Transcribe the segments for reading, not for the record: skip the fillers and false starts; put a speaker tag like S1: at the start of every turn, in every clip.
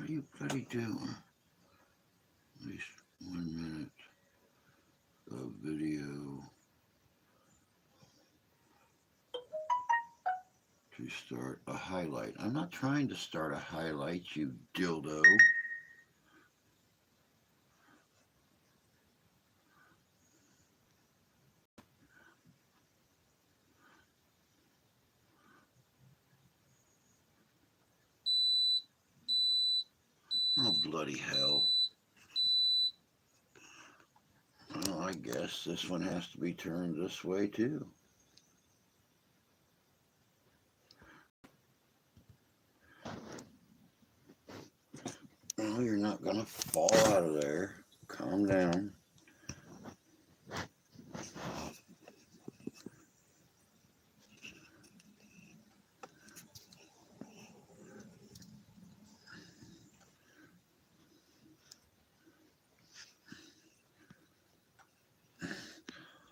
S1: What are you bloody doing? At least 1 minute of video to start a highlight. I'm not trying to start a highlight, you dildo. Oh, bloody hell. Well, I guess this one has to be turned this way too. Well, you're not going to fall out of there. Calm down.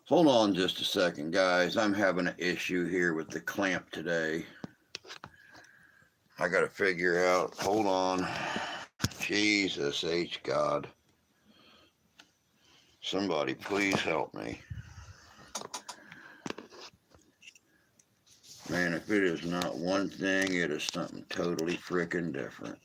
S1: Hold on just a second, guys. I'm having an issue here with the clamp today. I got to figure out. Hold on. Jesus H. God. Somebody please help me. Man, if it is not one thing, it is something totally freaking different.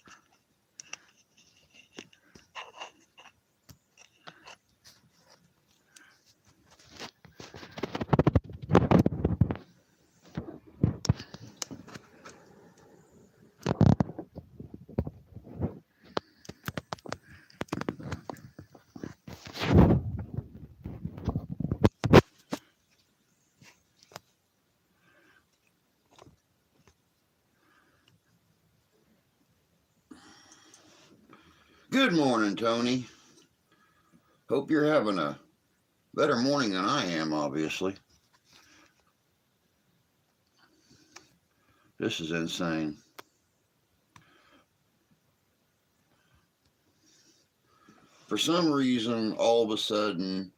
S1: Good morning, Tony. Hope you're having a better morning than I am, obviously. This is insane. For some reason, all of a sudden,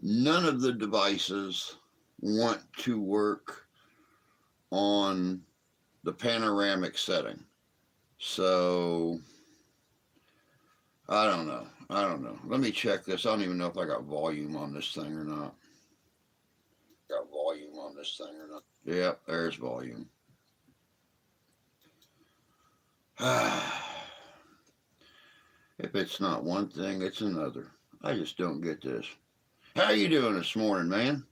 S1: none of the devices want to work on the panoramic setting. So, I don't know. Let me check this. I don't even know if I got volume on this thing or not. Yep, there's volume. If it's not one thing, it's another. I just don't get this. How you doing this morning, man?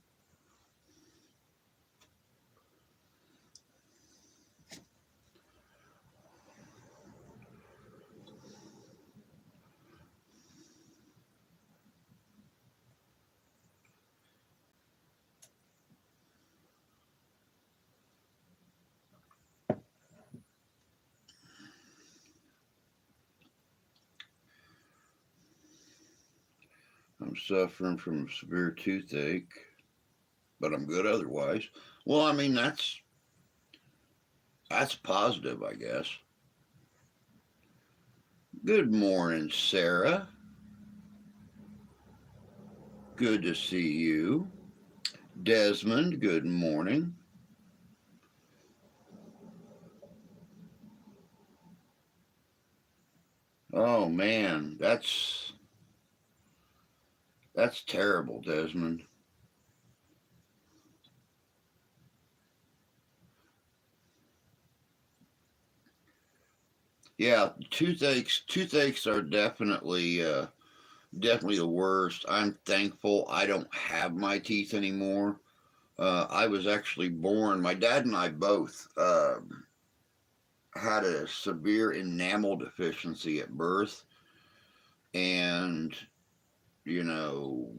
S1: I'm suffering from severe toothache, but I'm good otherwise. Well, I mean, that's positive, I guess. Good morning, Sarah. Good to see you. Desmond, good morning. Oh man, that's terrible, Desmond. Yeah, toothaches are definitely the worst. I'm thankful I don't have my teeth anymore. I was actually born. My dad and I both had a severe enamel deficiency at birth, and you know,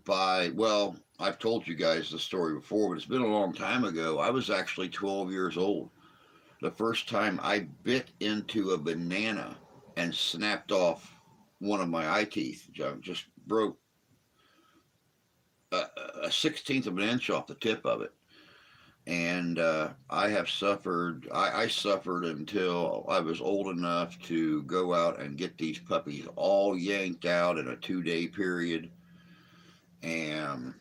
S1: I've told you guys the story before, but it's been a long time ago. I was actually 12 years old. The first time I bit into a banana and snapped off one of my eye teeth, just broke a 16th of an inch off the tip of it. And I have suffered. I suffered until I was old enough to go out and get these puppies all yanked out in a 2-day period, and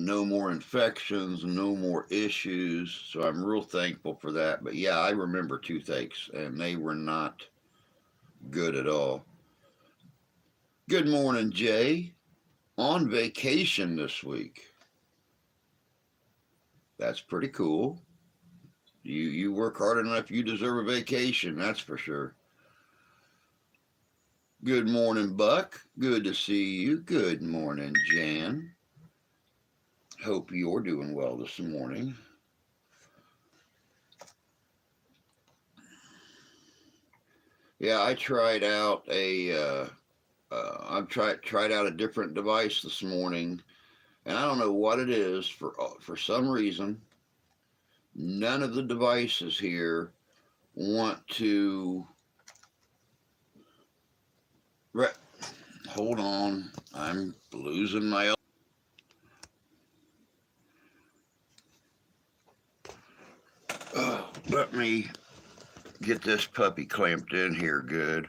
S1: no more infections, no more issues. So I'm real thankful for that. But yeah, I remember toothaches, and they were not good at all. Good morning, Jay. On vacation this week. That's pretty cool. You work hard enough, you deserve a vacation, that's for sure. Good morning, Buck. Good to see you. Good morning, Jan. Hope you're doing well this morning. Yeah, I tried out tried out a different device this morning, and I don't know what it is. For some reason, none of the devices here want to. Hold on, I'm losing my. Let me get this puppy clamped in here good.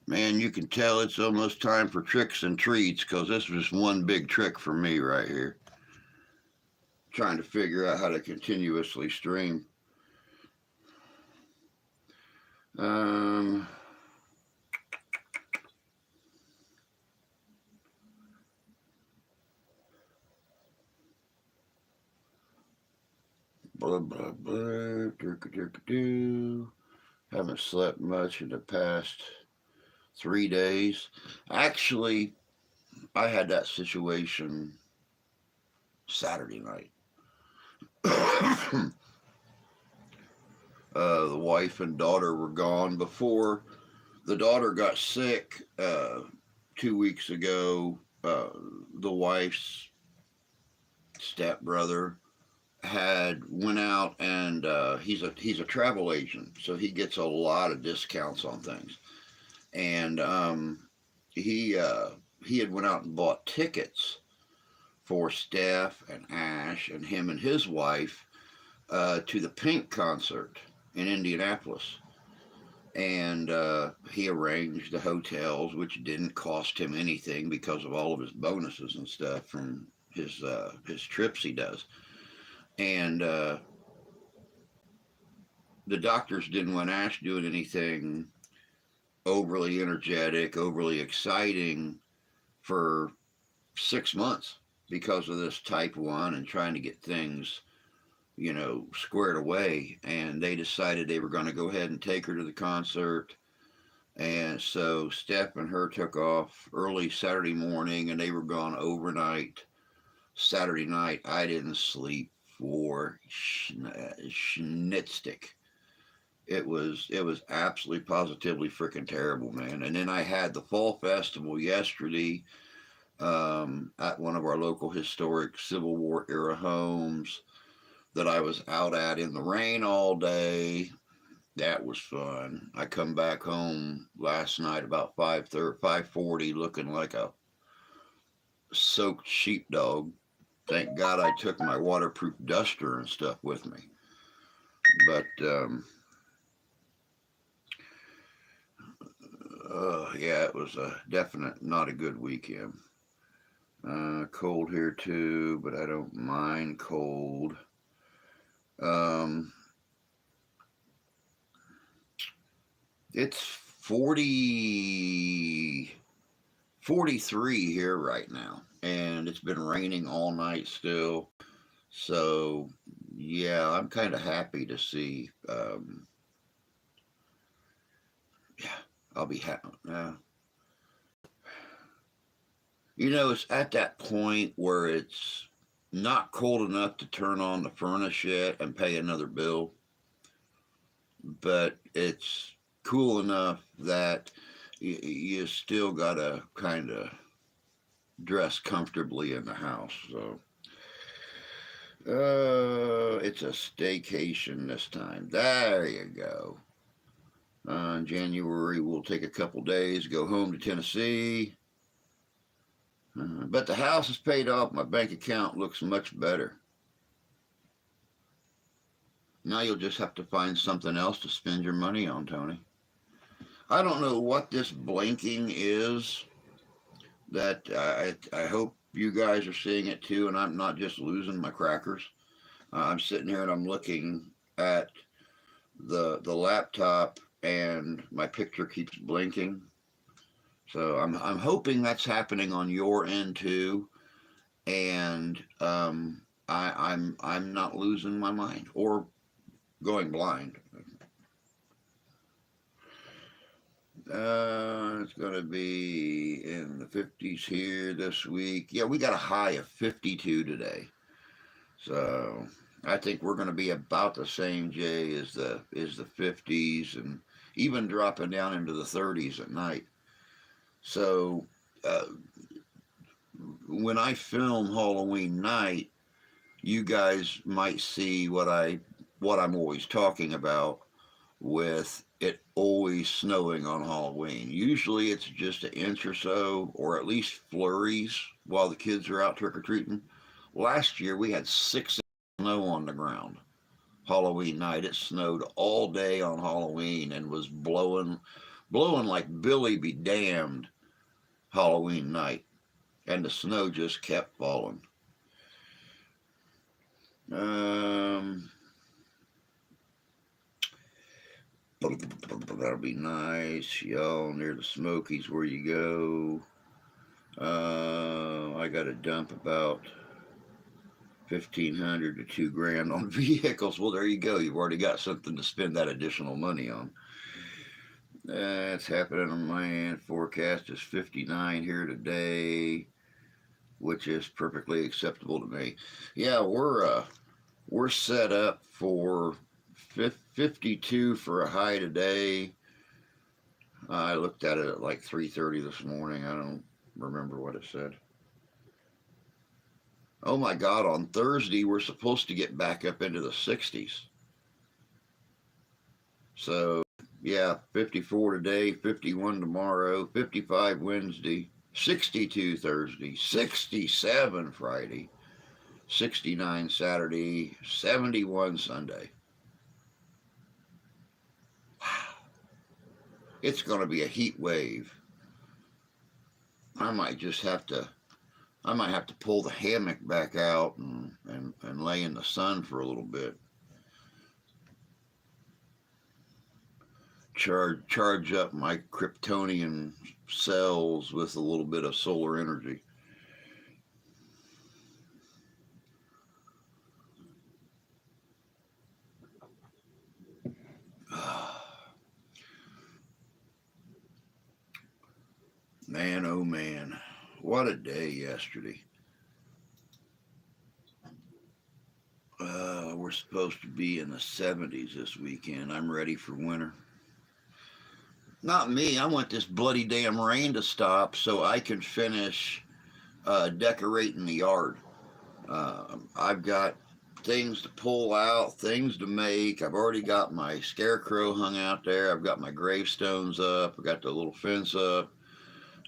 S1: Man, you can tell it's almost time for tricks and treats, because this was one big trick for me right here. Trying to figure out how to continuously stream. Blah, blah, blah. Haven't slept much in the past 3 days. Actually, I had that situation Saturday night. The wife and daughter were gone before the daughter got sick 2 weeks ago. The wife's stepbrother went out, and he's a travel agent, so he gets a lot of discounts on things. And he had went out and bought tickets for Steph and Ash and him and his wife to the Pink concert in Indianapolis. And he arranged the hotels, which didn't cost him anything because of all of his bonuses and stuff from his trips he does. And the doctors didn't want Ash doing anything overly energetic, overly exciting for 6 months because of this type 1 and trying to get things, squared away. And they decided they were going to go ahead and take her to the concert. And so Steph and her took off early Saturday morning, and they were gone overnight. Saturday night, I didn't sleep for schnitstick. It was absolutely positively freaking terrible, man. And then I had the fall festival yesterday at one of our local historic Civil War era homes that I was out at in the rain all day. That was fun. I come back home last night about 5:40, looking like a soaked sheepdog. Thank God I took my waterproof duster and stuff with me. But yeah, it was a definite not a good weekend. Cold here too, but I don't mind cold. It's 43 here right now, and it's been raining all night still. So yeah, I'm kind of happy to see. Yeah, I'll be happy. It's at that point where it's not cold enough to turn on the furnace yet and pay another bill, but it's cool enough that you still gotta kind of dress comfortably in the house. So it's a staycation this time. There you go. In January, we'll take a couple days, go home to Tennessee. But the house is paid off. My bank account looks much better. Now you'll just have to find something else to spend your money on, Tony. I don't know what this blinking is. That I hope you guys are seeing it too, and I'm not just losing my crackers. I'm sitting here and I'm looking at the laptop, and my picture keeps blinking. So I'm hoping that's happening on your end too, and I'm not losing my mind or going blind. It's gonna be in the 50s here this week. Yeah, we got a high of 52 today. So I think we're gonna be about the same, Jay, as the 50s, and even dropping down into the 30s at night. So uh, when I film Halloween night, you guys might see what I'm always talking about with it always snowing on Halloween. Usually it's just an inch or so, or at least flurries while the kids are out trick or treating. Last year we had 6 inches of snow on the ground. Halloween night, it snowed all day on Halloween and was blowing like Billy be damned Halloween night, and the snow just kept falling. Um, that'll be nice, y'all. Near the Smokies, where you go. I got to dump about 1,500 to 2 grand on vehicles. Well, there you go. You've already got something to spend that additional money on. That's happening on my end. Forecast is 59 here today, which is perfectly acceptable to me. Yeah, we're set up for 52 for a high today. I looked at it at like 3:30 this morning. I don't remember what it said. Oh my God! On Thursday we're supposed to get back up into the 60s. So yeah, 54 today, 51 tomorrow, 55 Wednesday, 62 Thursday, 67 Friday, 69 Saturday, 71 Sunday. Wow. It's going to be a heat wave. I might just have to I might have to pull the hammock back out and lay in the sun for a little bit. Charge up my Kryptonian cells with a little bit of solar energy. Man, oh man, what a day yesterday. We're supposed to be in the 70s this weekend. I'm ready for winter. Not me. I want this bloody damn rain to stop so I can finish decorating the yard. I've got things to pull out, things to make. I've already got my scarecrow hung out there. I've got my gravestones up. I've got the little fence up.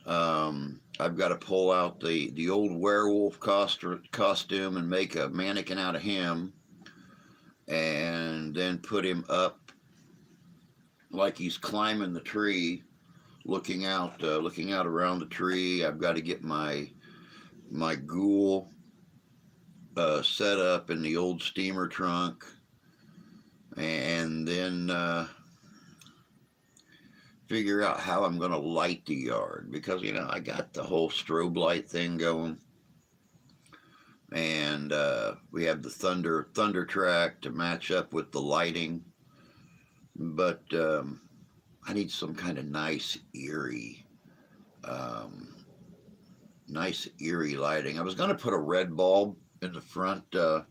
S1: I've got to pull out the old werewolf costume and make a mannequin out of him, and then put him up like he's climbing the tree, looking out around the tree. I've got to get my ghoul set up in the old steamer trunk, and then figure out how I'm going to light the yard, because I got the whole strobe light thing going, and we have the thunder track to match up with the lighting, but I need some kind of um, nice eerie lighting. I was going to put a red bulb in the front, the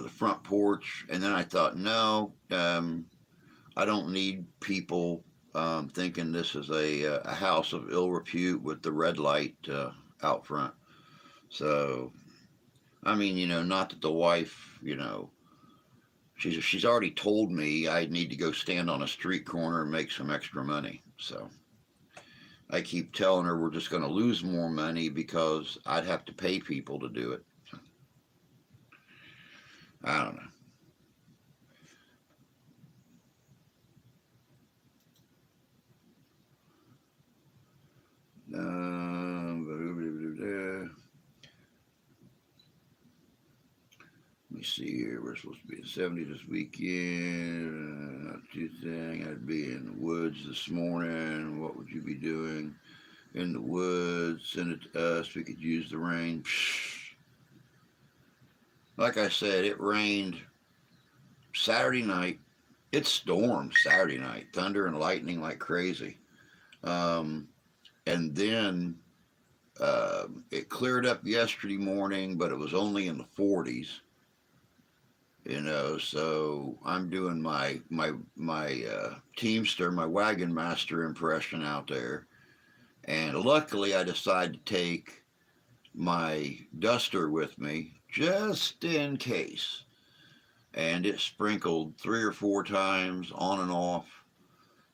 S1: front porch, and then I thought, no, I don't need people thinking this is a house of ill repute with the red light out front. So, I mean, not that the wife, she's already told me I need to go stand on a street corner and make some extra money. So I keep telling her we're just going to lose more money because I'd have to pay people to do it. So, I don't know. see here. We're supposed to be in 70 this weekend. Not too thing. I'd be in the woods this morning. What would you be doing in the woods? Send it to us. We could use the rain. Like I said, it rained Saturday night. It stormed Saturday night. Thunder and lightning like crazy. And then it cleared up yesterday morning, but it was only in the 40s. So I'm doing my Teamster, my Wagon Master impression out there, and luckily I decided to take my duster with me just in case, and it sprinkled 3 or 4 times on and off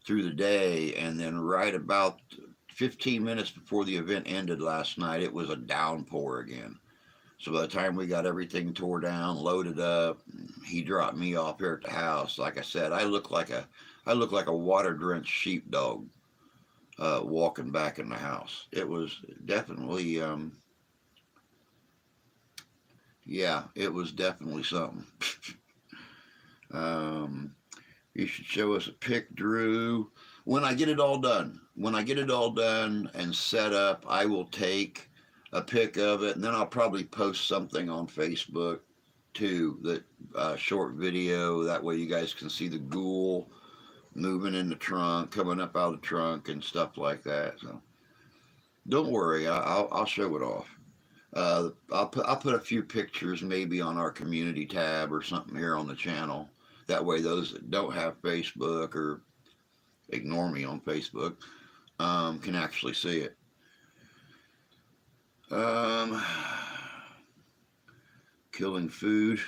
S1: through the day, and then right about 15 minutes before the event ended last night, it was a downpour again. So by the time we got everything tore down, loaded up, he dropped me off here at the house. Like I said, I look like a water drenched sheepdog walking back in the house. It was definitely, yeah, it was definitely something. You should show us a pic, Drew. When I get it all done, and set up, I will take a pic of it, and then I'll probably post something on Facebook too, that short video. That way you guys can see the ghoul moving in the trunk, coming up out of the trunk, and stuff like that. So don't worry, I'll show it off. I'll put a few pictures maybe on our community tab or something here on the channel. That way those that don't have Facebook or ignore me on Facebook can actually see it. Killing food.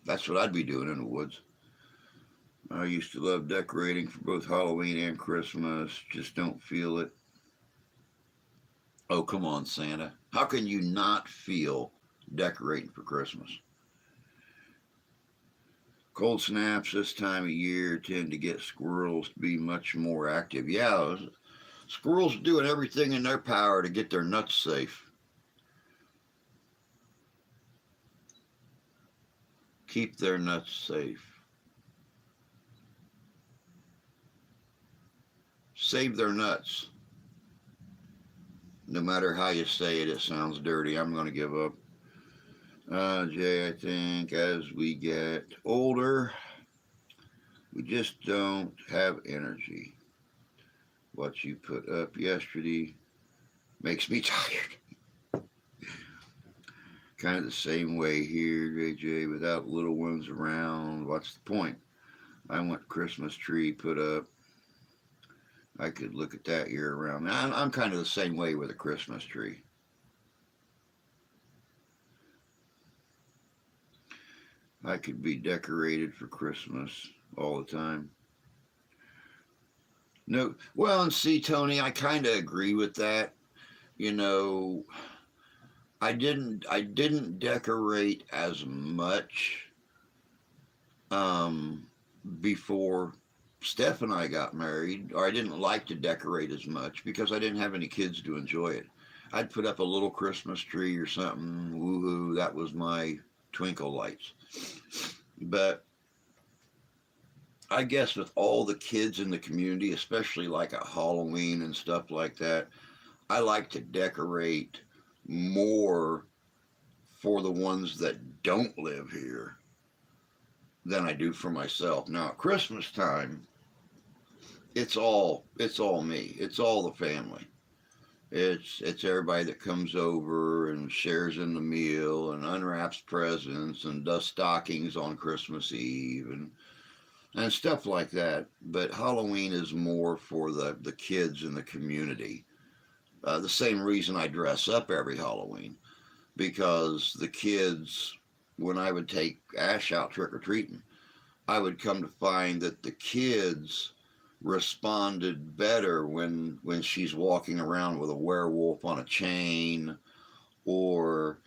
S1: That's what I'd be doing in the woods. I used to love decorating for both Halloween and Christmas. Just don't feel it. Oh, come on, Santa. How can you not feel decorating for Christmas? Cold snaps this time of year tend to get squirrels to be much more active. Yeah, squirrels are doing everything in their power to get their nuts safe. Keep their nuts safe. Save their nuts. No matter how you say it, it sounds dirty. I'm going to give up. Jay, I think as we get older, we just don't have energy. What you put up yesterday makes me tired. Kind of the same way here, JJ, without little ones around. What's the point? I want Christmas tree put up. I could look at that year round. I'm kind of the same way with a Christmas tree. I could be decorated for Christmas all the time. No, well, and see, Tony, I kind of agree with that. You know, I didn't decorate as much before Steph and I got married, or I didn't like to decorate as much because I didn't have any kids to enjoy it. I'd put up a little Christmas tree or something, woohoo, that was my twinkle lights. But I guess with all the kids in the community, especially like at Halloween and stuff like that, I like to decorate more for the ones that don't live here than I do for myself. Now at Christmas time, it's all me. It's all the family. It's everybody that comes over and shares in the meal and unwraps presents and does stockings on Christmas Eve and stuff like that. But Halloween is more for the kids in the community. The same reason I dress up every Halloween, because the kids, when I would take Ash out trick-or-treating, I would come to find that the kids responded better when she's walking around with a werewolf on a chain, or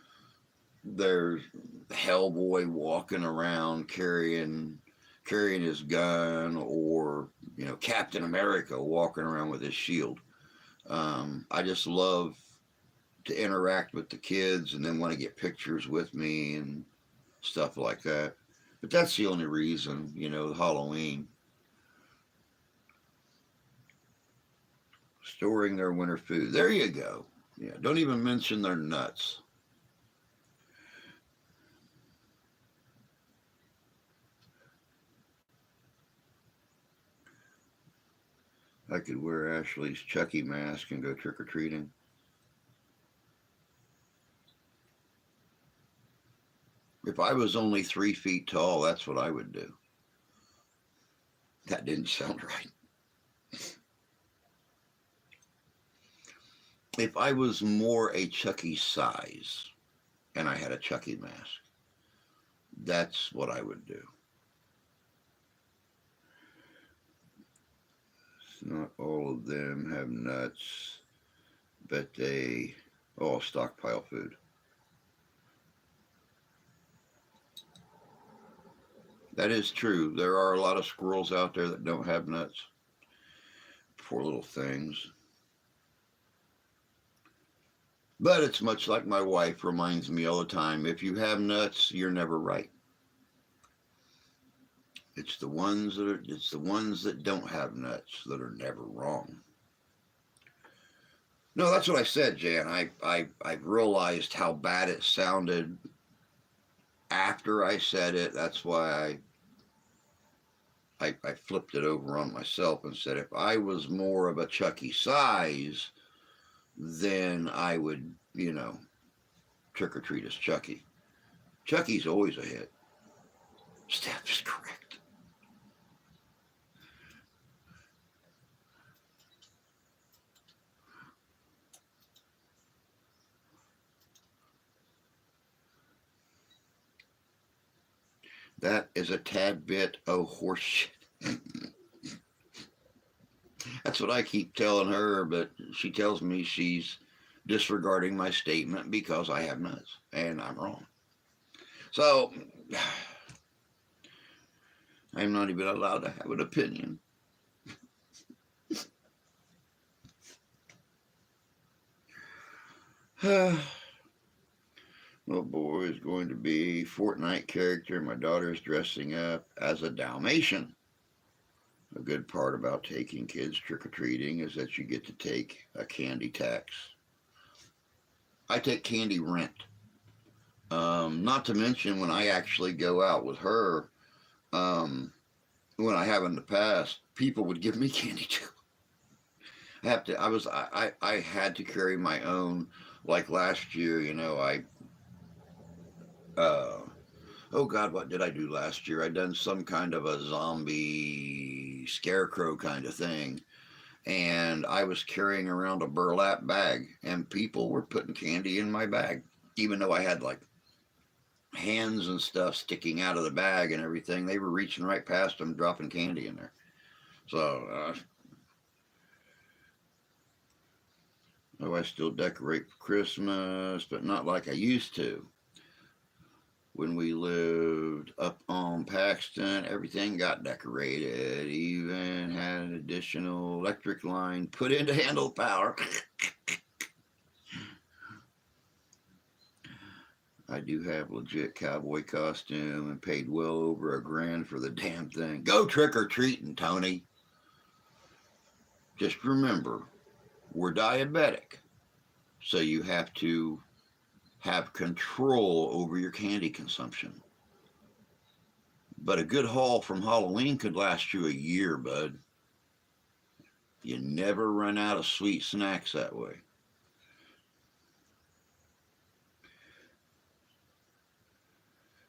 S1: there's Hellboy walking around carrying his gun, or Captain America walking around with his shield. I just love to interact with the kids and then want to get pictures with me and stuff like that. But that's the only reason, Halloween. Storing their winter food. There you go. Yeah, don't even mention their nuts. I could wear Ashley's Chucky mask and go trick or treating. If I was only 3 feet tall, that's what I would do. That didn't sound right. If I was more a Chucky size and I had a Chucky mask, that's what I would do. Not all of them have nuts, but they all stockpile food. That is true. There are a lot of squirrels out there that don't have nuts. Poor little things. But it's much like my wife reminds me all the time, if you have nuts, you're never right. It's the ones that don't have nuts that are never wrong. No, that's what I said, Jan. I realized how bad it sounded after I said it. That's why I flipped it over on myself and said if I was more of a Chucky size, then I would, trick or treat as Chucky. Chucky's always a hit. Steph is correct. That is a tad bit of horseshit. That's what I keep telling her, but she tells me she's disregarding my statement because I have nuts, and I'm wrong. So, I'm not even allowed to have an opinion. Little boy is going to be a Fortnite character. My daughter's dressing up as a Dalmatian. A good part about taking kids trick-or-treating is that you get to take a candy tax. I take candy rent. Not to mention when I actually go out with her, when I have in the past, people would give me candy too. I had to carry my own. Like last year, oh God, what did I do last year? I done some kind of a zombie scarecrow kind of thing, and I was carrying around a burlap bag, and people were putting candy in my bag, even though I had like hands and stuff sticking out of the bag and everything. They were reaching right past them, dropping candy in there. So, I still decorate for Christmas, but not like I used to. When we lived up on Paxton, everything got decorated. Even had an additional electric line put in to handle power. I do have legit cowboy costume and paid well over $1,000 for the damn thing. Go trick or treating, Tony. Just remember, we're diabetic, so you have to have control over your candy consumption. But a good haul from Halloween could last you a year, bud. You never run out of sweet snacks that way.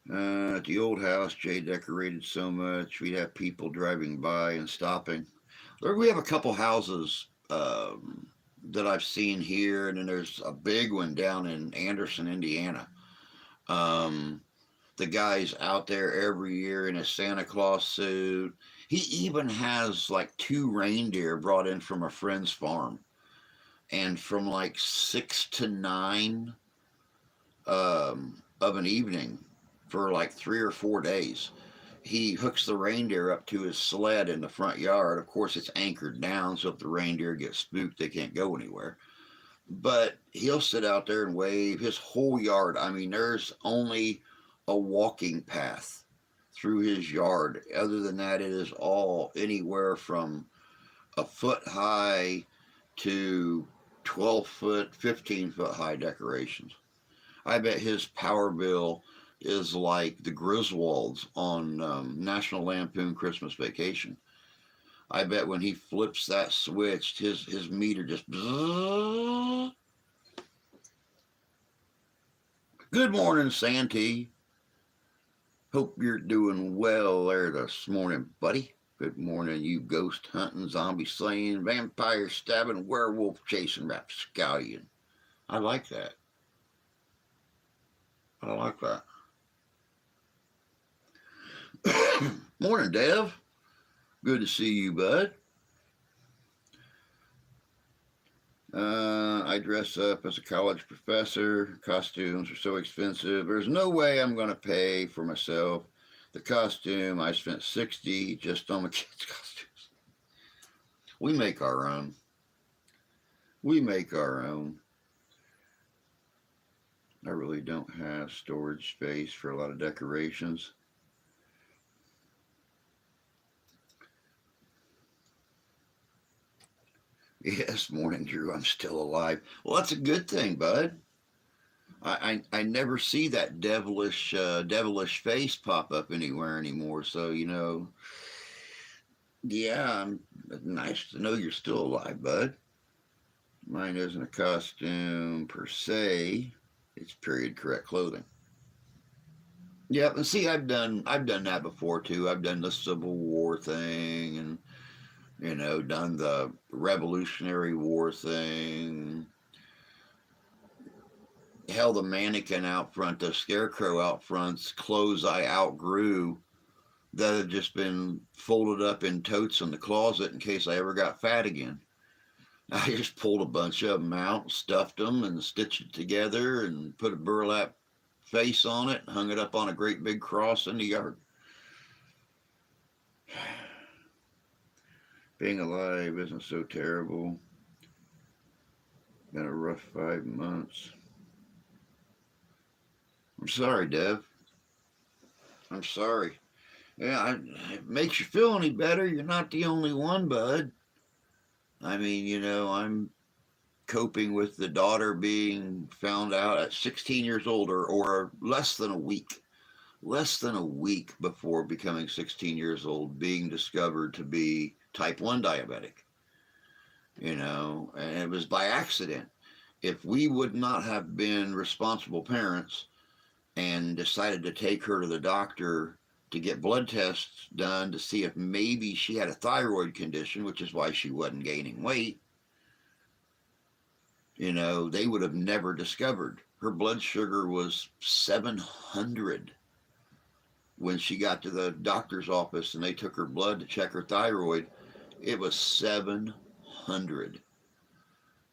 S1: At the old house, Jay decorated so much, we'd have people driving by and stopping. We have a couple houses that I've seen here, and then there's a big one down in Anderson, Indiana. The guy's out there every year in his Santa Claus suit. He even has like 2 reindeer brought in from a friend's farm. And from like 6 to 9 of an evening for like 3 or 4 days, he hooks the reindeer up to his sled in the front yard. Of course, it's anchored down, so if the reindeer get spooked, they can't go anywhere. But he'll sit out there and wave his whole yard. I mean, there's only a walking path through his yard. Other than that, it is all anywhere from a foot high to 12 foot, 15 foot high decorations. I bet his power bill is like the Griswolds on National Lampoon Christmas Vacation. I bet when he flips that switch, his meter just. Bzzz. Good morning, Santee. Hope you're doing well there this morning, buddy. Good morning, you ghost hunting, zombie slaying, vampire stabbing, werewolf chasing rapscallion. I like that. I like that. Morning, Dev. Good to see you, bud. I dress up as a college professor. Costumes are so expensive. There's no way I'm going to pay for myself. The costume, I spent $60 just on the kids' costumes. We make our own. We make our own. I really don't have storage space for a lot of decorations. Yes, morning, Drew. I'm still alive. Well, that's a good thing, bud. I never see that devilish face pop up anywhere anymore. So yeah, nice to know you're still alive, bud. Mine isn't a costume per se; it's period correct clothing. Yeah, and see, I've done that before too. I've done the Civil War thing, and done the Revolutionary War thing. Hell, the mannequin out front, the scarecrow out front's clothes I outgrew that had just been folded up in totes in the closet in case I ever got fat again. I just pulled a bunch of them out, stuffed them, and stitched it together, and put a burlap face on it, and hung it up on a great big cross in the yard. Being alive isn't so terrible. Been a rough 5 months. I'm sorry, Dev. I'm sorry. Yeah, it makes you feel any better. You're not the only one, bud. I mean, I'm coping with the daughter being found out at 16 years old, or less than a week. Less than a week before becoming 16 years old, being discovered to be type 1 diabetic. And it was by accident. If we would not have been responsible parents and decided to take her to the doctor to get blood tests done to see if maybe she had a thyroid condition, which is why she wasn't gaining weight, they would have never discovered. Her blood sugar was 700 when she got to the doctor's office and they took her blood to check her thyroid. It was 700.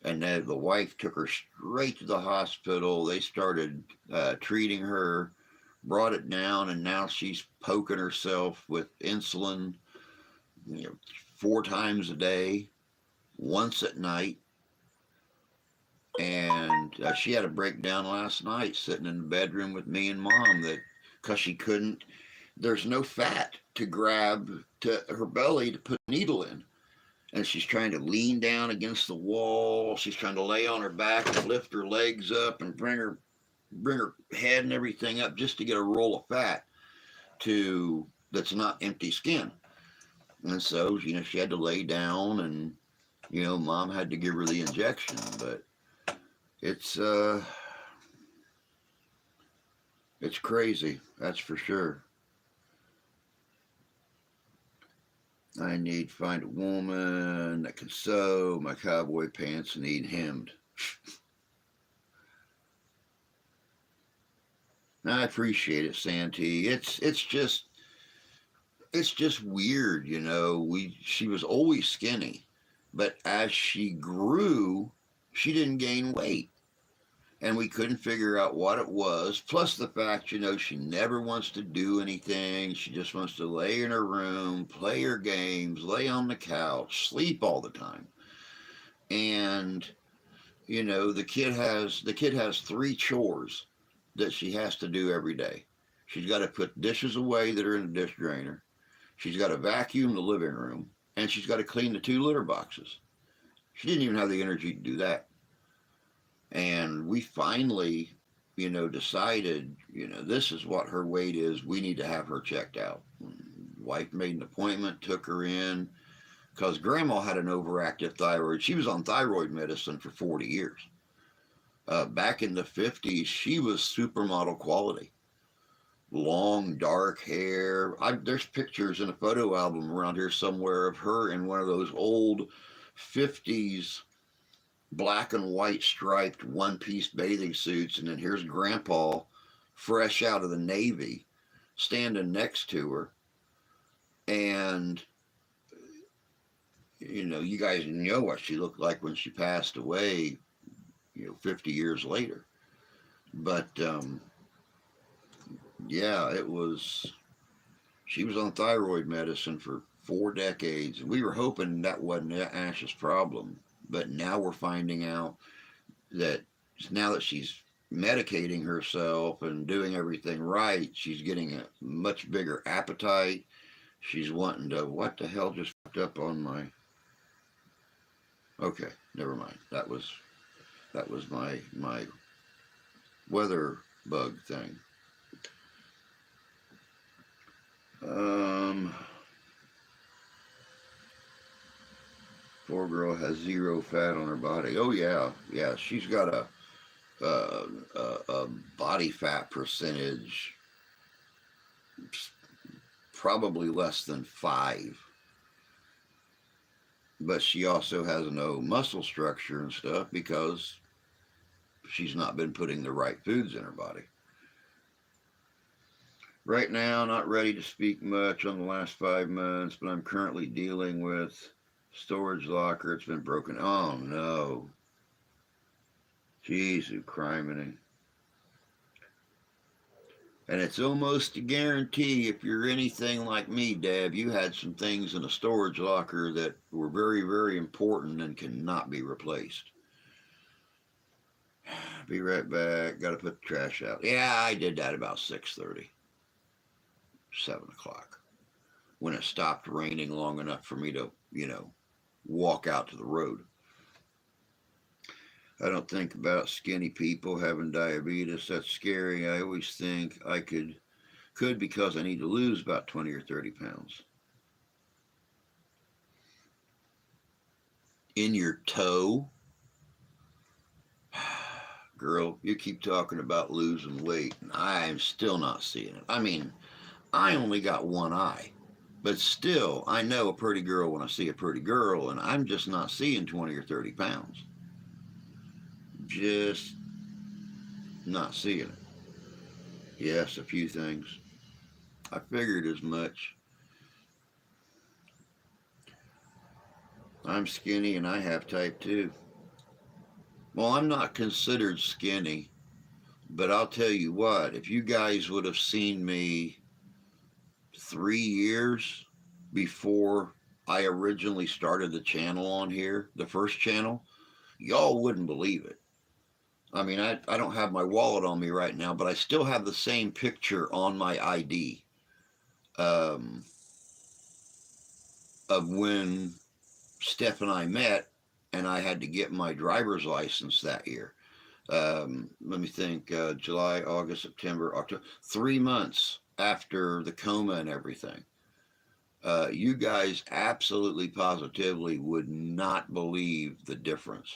S1: And then the wife took her straight to the hospital. They started treating her, brought it down, and now she's poking herself with insulin 4 times a day, once at night. And she had a breakdown last night sitting in the bedroom with me and mom, that because she couldn't, there's no fat to grab to her belly to put a needle in. And she's trying to lean down against the wall. She's trying to lay on her back and lift her legs up and bring her head and everything up just to get a roll of fat that's not empty skin. And so, she had to lay down, and mom had to give her the injection. But it's crazy, that's for sure. I need to find a woman that can sew. My cowboy pants need hemmed. I appreciate it, Santee. It's just weird, she was always skinny, but as she grew, she didn't gain weight. And we couldn't figure out what it was. Plus the fact, she never wants to do anything. She just wants to lay in her room, play her games, lay on the couch, sleep all the time. And the kid has 3 chores that she has to do every day. She's got to put dishes away that are in the dish drainer. She's got to vacuum the living room, and she's got to clean the 2 litter boxes. She didn't even have the energy to do that. And we finally, decided, this is what her weight is. We need to have her checked out. Wife made an appointment, took her in, because grandma had an overactive thyroid. She was on thyroid medicine for 40 years. Back in the 50s, she was supermodel quality. Long, dark hair. There's pictures in a photo album around here somewhere of her in one of those old 50s black and white striped one-piece bathing suits. And then here's Grandpa, fresh out of the Navy, standing next to her. And you guys know what she looked like when she passed away, 50 years later. But yeah, she was on thyroid medicine for 4 decades. We were hoping that wasn't Ash's problem, but now we're finding out that now that she's medicating herself and doing everything right, she's getting a much bigger appetite. She's wanting to, what the hell just fucked up on my, okay, never mind. That was my weather bug thing. Poor girl has 0 fat on her body. Oh yeah, she's got a body fat percentage probably less than 5. But she also has no muscle structure and stuff because she's not been putting the right foods in her body. Right now, not ready to speak much on the last 5 months, but I'm currently dealing with storage locker. It's been broken. Oh no. Jeez, criminy. And it's almost a guarantee, if you're anything like me, Deb, you had some things in a storage locker that were very, very important and cannot be replaced. Be right back. Got to put the trash out. Yeah, I did that about 6:30, 7 o'clock, when it stopped raining long enough for me to, walk out to the road. I don't think about skinny people having diabetes. That's scary. I always think I could because I need to lose about 20 or 30 pounds. In your toe? Girl, you keep talking about losing weight, and I'm still not seeing it. I mean, I only got one eye, but still, I know a pretty girl when I see a pretty girl, and I'm just not seeing 20 or 30 pounds. Just not seeing it. Yes, a few things. I figured as much. I'm skinny and I have type 2. Well, I'm not considered skinny, but I'll tell you what, if you guys would have seen me 3 years before I originally started the channel on here, the first channel, y'all wouldn't believe it. I mean, I don't have my wallet on me right now, but I still have the same picture on my ID of when Steph and I met, and I had to get my driver's license that year. Let me think, July, August, September, October, 3 months after the coma and everything. You guys absolutely positively would not believe the difference.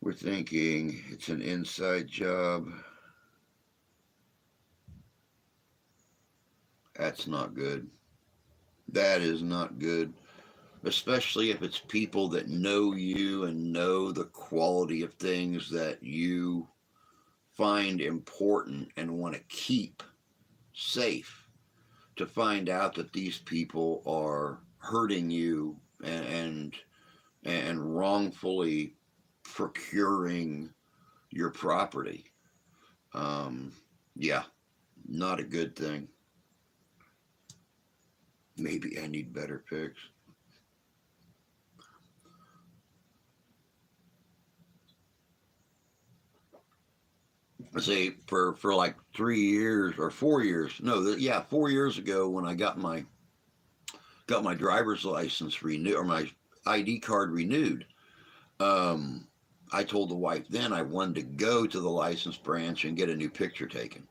S1: We're thinking it's an inside job. That's not good. That is not good. Especially if it's people that know you and know the quality of things that you find important and want to keep safe. To find out that these people are hurting you and wrongfully procuring your property. Yeah, not a good thing. Maybe I need better pics. See, for like 3 years or 4 years, no, yeah, 4 years ago when I got my driver's license renewed or my ID card renewed, um, I told the wife then I wanted to go to the license branch and get a new picture taken.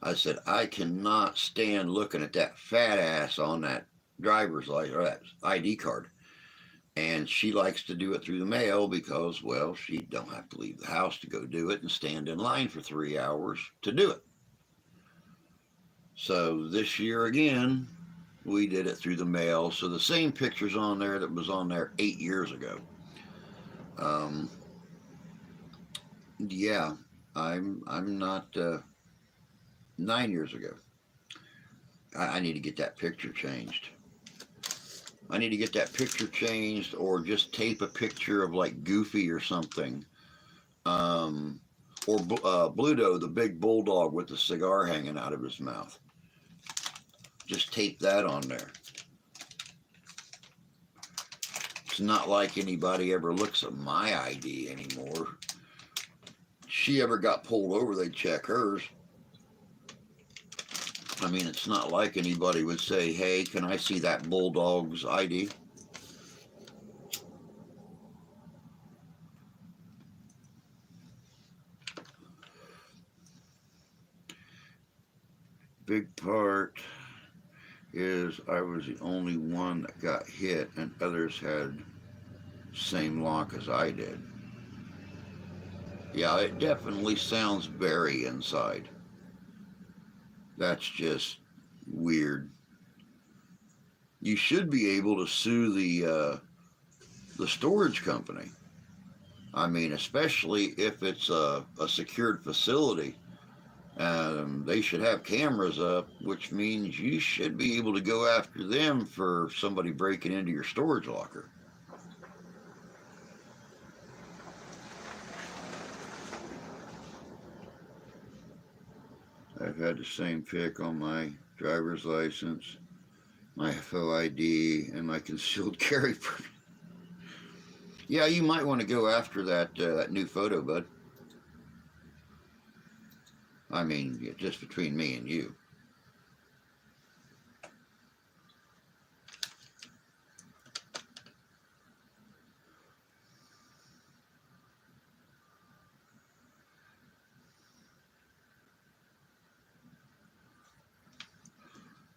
S1: I said I cannot stand looking at that fat ass on that driver's license or that ID card. And she likes to do it through the mail because, well, she don't have to leave the house to go do it and stand in line for 3 hours to do it. So this year again, we did it through the mail. So the same picture's on there that was on there 8 years ago. Um, yeah, I'm not 9 years ago. I need to get that picture changed. I need to get that picture changed, or just tape a picture of like Goofy or something, um, or Bluto, the big bulldog with the cigar hanging out of his mouth. Just tape that on there. It's not like anybody ever looks at my ID anymore. She ever got pulled over, they'd check hers. I mean, it's not like anybody would say, hey, can I see that bulldog's ID? Big part is I was the only one that got hit, and others had same lock as I did. Yeah, it definitely sounds very inside. That's just weird. You should be able to sue the storage company. I mean, especially if it's a secured facility. They should have cameras up, which means you should be able to go after them for somebody breaking into your storage locker. I've had the same pic on my driver's license, my FOID, and my concealed carry permit. Yeah, you might want to go after that new photo, bud. I mean, just between me and you.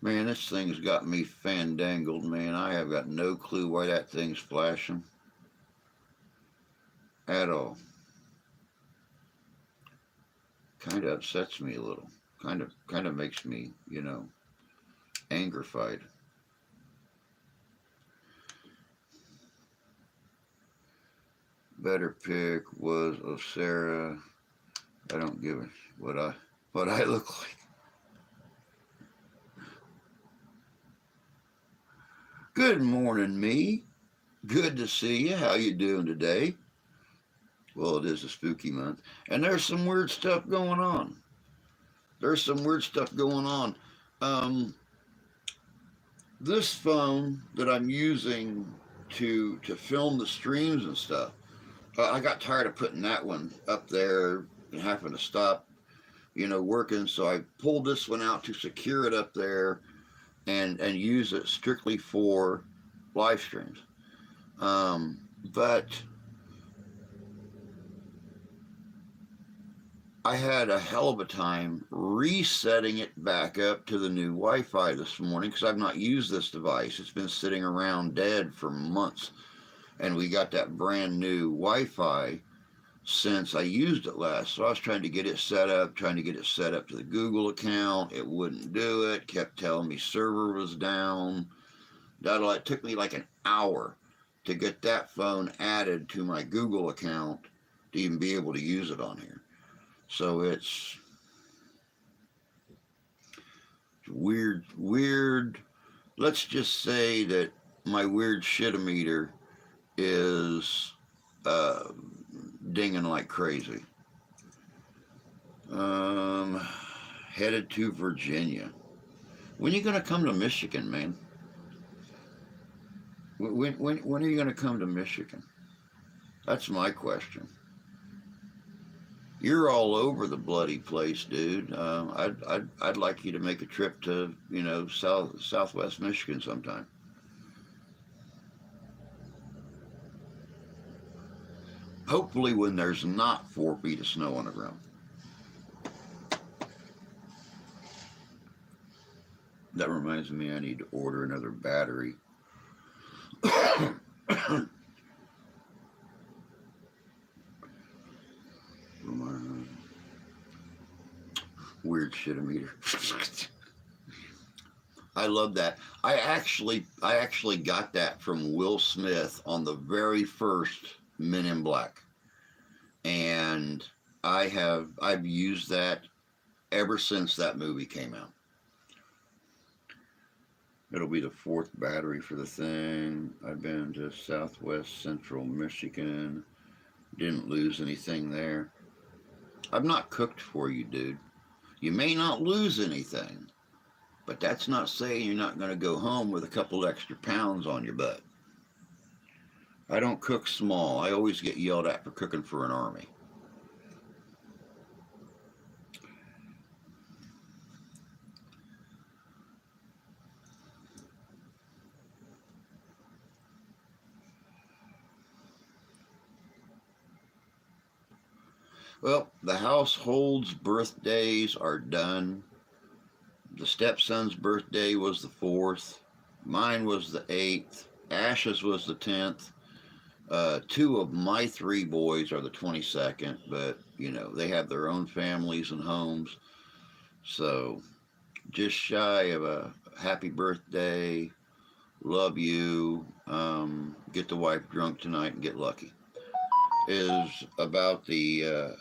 S1: Man, this thing's got me fandangled, man. I have got no clue why that thing's flashing at all. Kind of upsets me a little. Kind of makes me, angrified. Better pick was of Sarah. I don't give a what I look like. Good morning, me. Good to see you. How you doing today? Well, it is a spooky month, and there's some weird stuff going on. There's some weird stuff going on. Um, this phone that I'm using to film the streams and stuff, I got tired of putting that one up there and having to stop, working. So I pulled this one out to secure it up there and use it strictly for live streams. But I had a hell of a time resetting it back up to the new Wi-Fi this morning because I've not used this device. It's been sitting around dead for months. And we got that brand new Wi-Fi since I used it last. So I was trying to get it set up, to the Google account. It wouldn't do it. Kept telling me server was down. It took me like an hour to get that phone added to my Google account to even be able to use it on here. So it's weird. Let's just say that my weird shitometer is dinging like crazy. Headed to Virginia. When are you going to come to Michigan, man? When are you going to come to Michigan? That's my question. You're all over the bloody place, dude. I'd like you to make a trip to, Southwest Michigan sometime. Hopefully, when there's not 4 feet of snow on the ground. That reminds me, I need to order another battery. Weird shit meter. I love that. I actually got that from Will Smith on the very first Men in Black, and I've used that ever since that movie came out. It'll be the fourth battery for the thing. I've been to Southwest Central Michigan. Didn't lose anything there. I've not cooked for you, dude. You may not lose anything, but that's not saying you're not going to go home with a couple extra pounds on your butt. I don't cook small. I always get yelled at for cooking for an army. Well, the household's birthdays are done. The stepson's birthday was the 4th. Mine was the 8th. Ash's was the 10th. Two of my 3 boys are the 22nd, but, they have their own families and homes. So, just shy of a happy birthday. Love you. Get the wife drunk tonight and get lucky. Is about the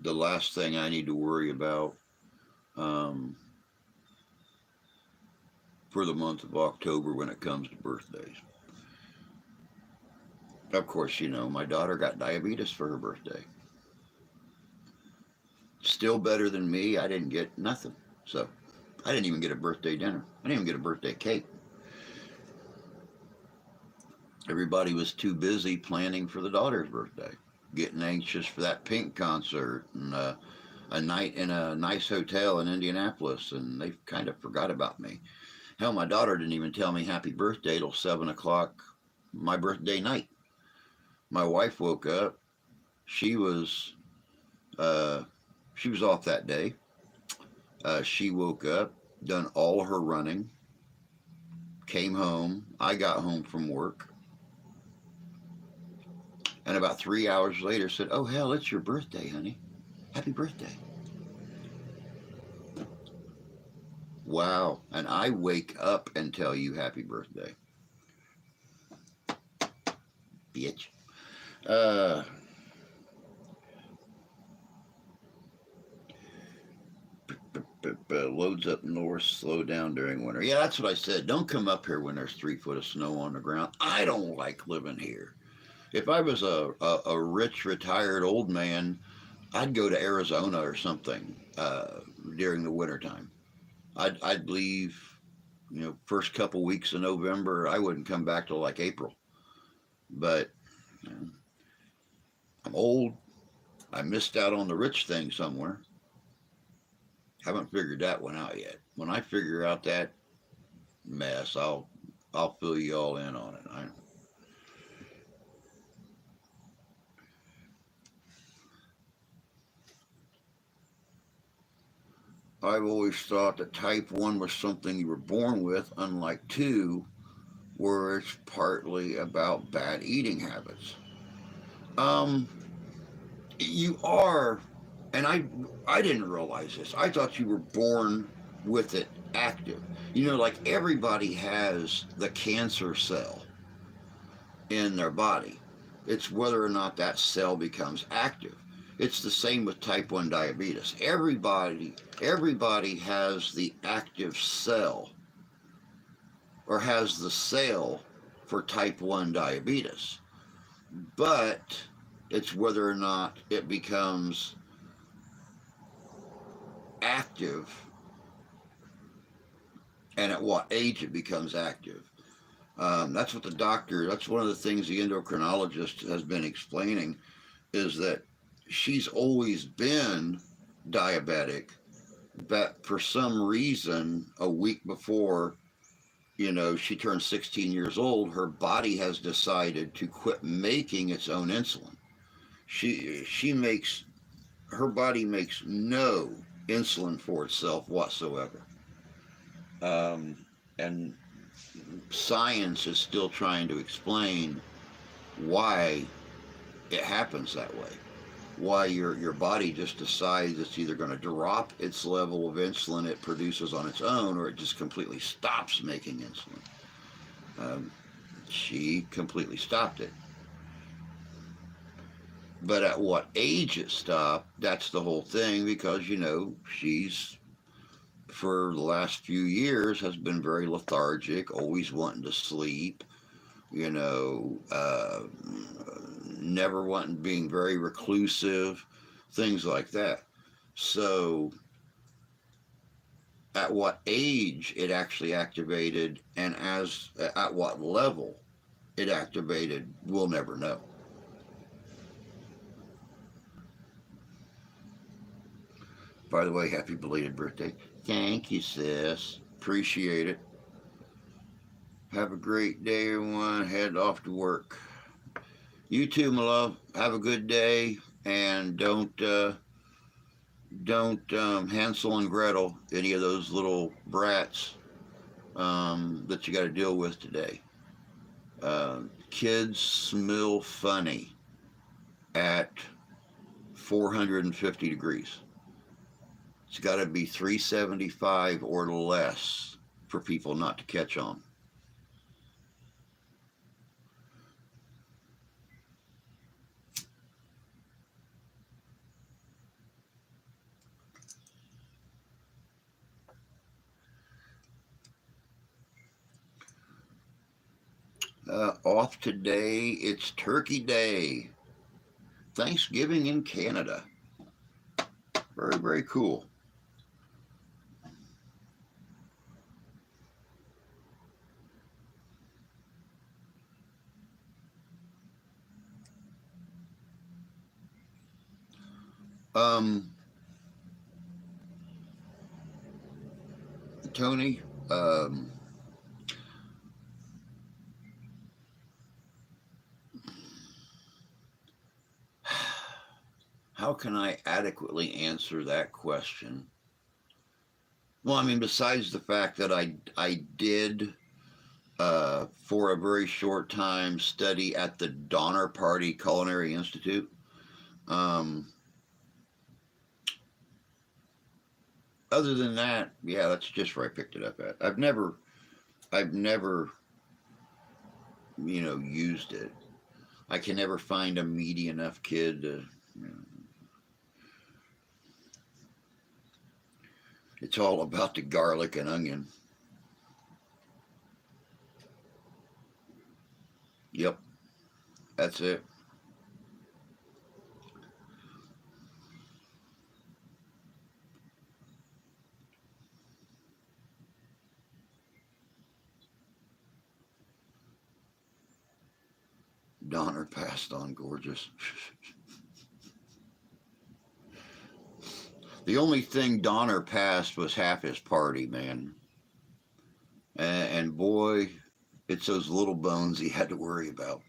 S1: last thing I need to worry about for the month of October when it comes to birthdays. Of course, my daughter got diabetes for her birthday. Still better than me. I didn't get nothing. So I didn't even get a birthday dinner. I didn't even get a birthday cake. Everybody was too busy planning for the daughter's birthday, getting anxious for that Pink concert and a night in a nice hotel in Indianapolis, and they kind of forgot about me. Hell, my daughter didn't even tell me happy birthday till 7 o'clock my birthday night. My wife woke up. She was off that day. She woke up, done all her running, came home. I got home from work, and about 3 hours later said, "Oh hell, it's your birthday, honey. Happy birthday." Wow. And I wake up and tell you happy birthday. Bitch. Loads up north, slow down during winter. Yeah, that's what I said. Don't come up here when there's 3 foot of snow on the ground. I don't like living here. If I was a rich, retired old man, I'd go to Arizona or something during the wintertime. I'd leave, first couple weeks of November. I wouldn't come back till like April. But I'm old. I missed out on the rich thing somewhere. Haven't figured that one out yet. When I figure out that mess, I'll fill you all in on it. I've always thought that type 1 was something you were born with, unlike 2, where it's partly about bad eating habits. Um, you are, and I didn't realize this. I thought you were born with it active. Like everybody has the cancer cell in their body. It's whether or not that cell becomes active. It's the same with type 1 diabetes. Everybody has the active cell, or has the cell for type 1 diabetes. But it's whether or not it becomes active and at what age it becomes active. That's one of the things the endocrinologist has been explaining, is that she's always been diabetic, but for some reason, a week before, she turned 16 years old, her body has decided to quit making its own insulin. She makes her body makes no insulin for itself whatsoever. And science is still trying to explain why it happens that way. Why your body just decides it's either going to drop its level of insulin it produces on its own, or it just completely stops making insulin. She completely stopped it. But at what age it stopped, that's the whole thing, because, she's, for the last few years, has been very lethargic, always wanting to sleep, you know, uh, never wanting, being very reclusive, things like that. So, at what age it actually activated and at what level it activated, we'll never know. By the way, happy belated birthday. Thank you, sis. Appreciate it. Have a great day, everyone. Head off to work. You too, my love. Have a good day, and don't Hansel and Gretel any of those little brats that you got to deal with today. Kids smell funny at 450 degrees. It's got to be 375 or less for people not to catch on. Off today, it's Turkey Day. Thanksgiving in Canada. Very, very cool. Um, Tony, how can I adequately answer that question? Well, I mean, besides the fact that I did, for a very short time, study at the Donner Party Culinary Institute. Um, Other than that, yeah, that's just where I picked it up at. I've never, used it. I can never find a meaty enough kid to. It's all about the garlic and onion. Yep, that's it. Donner passed on gorgeous. The only thing Donner passed was half his party, man. And boy, it's those little bones he had to worry about.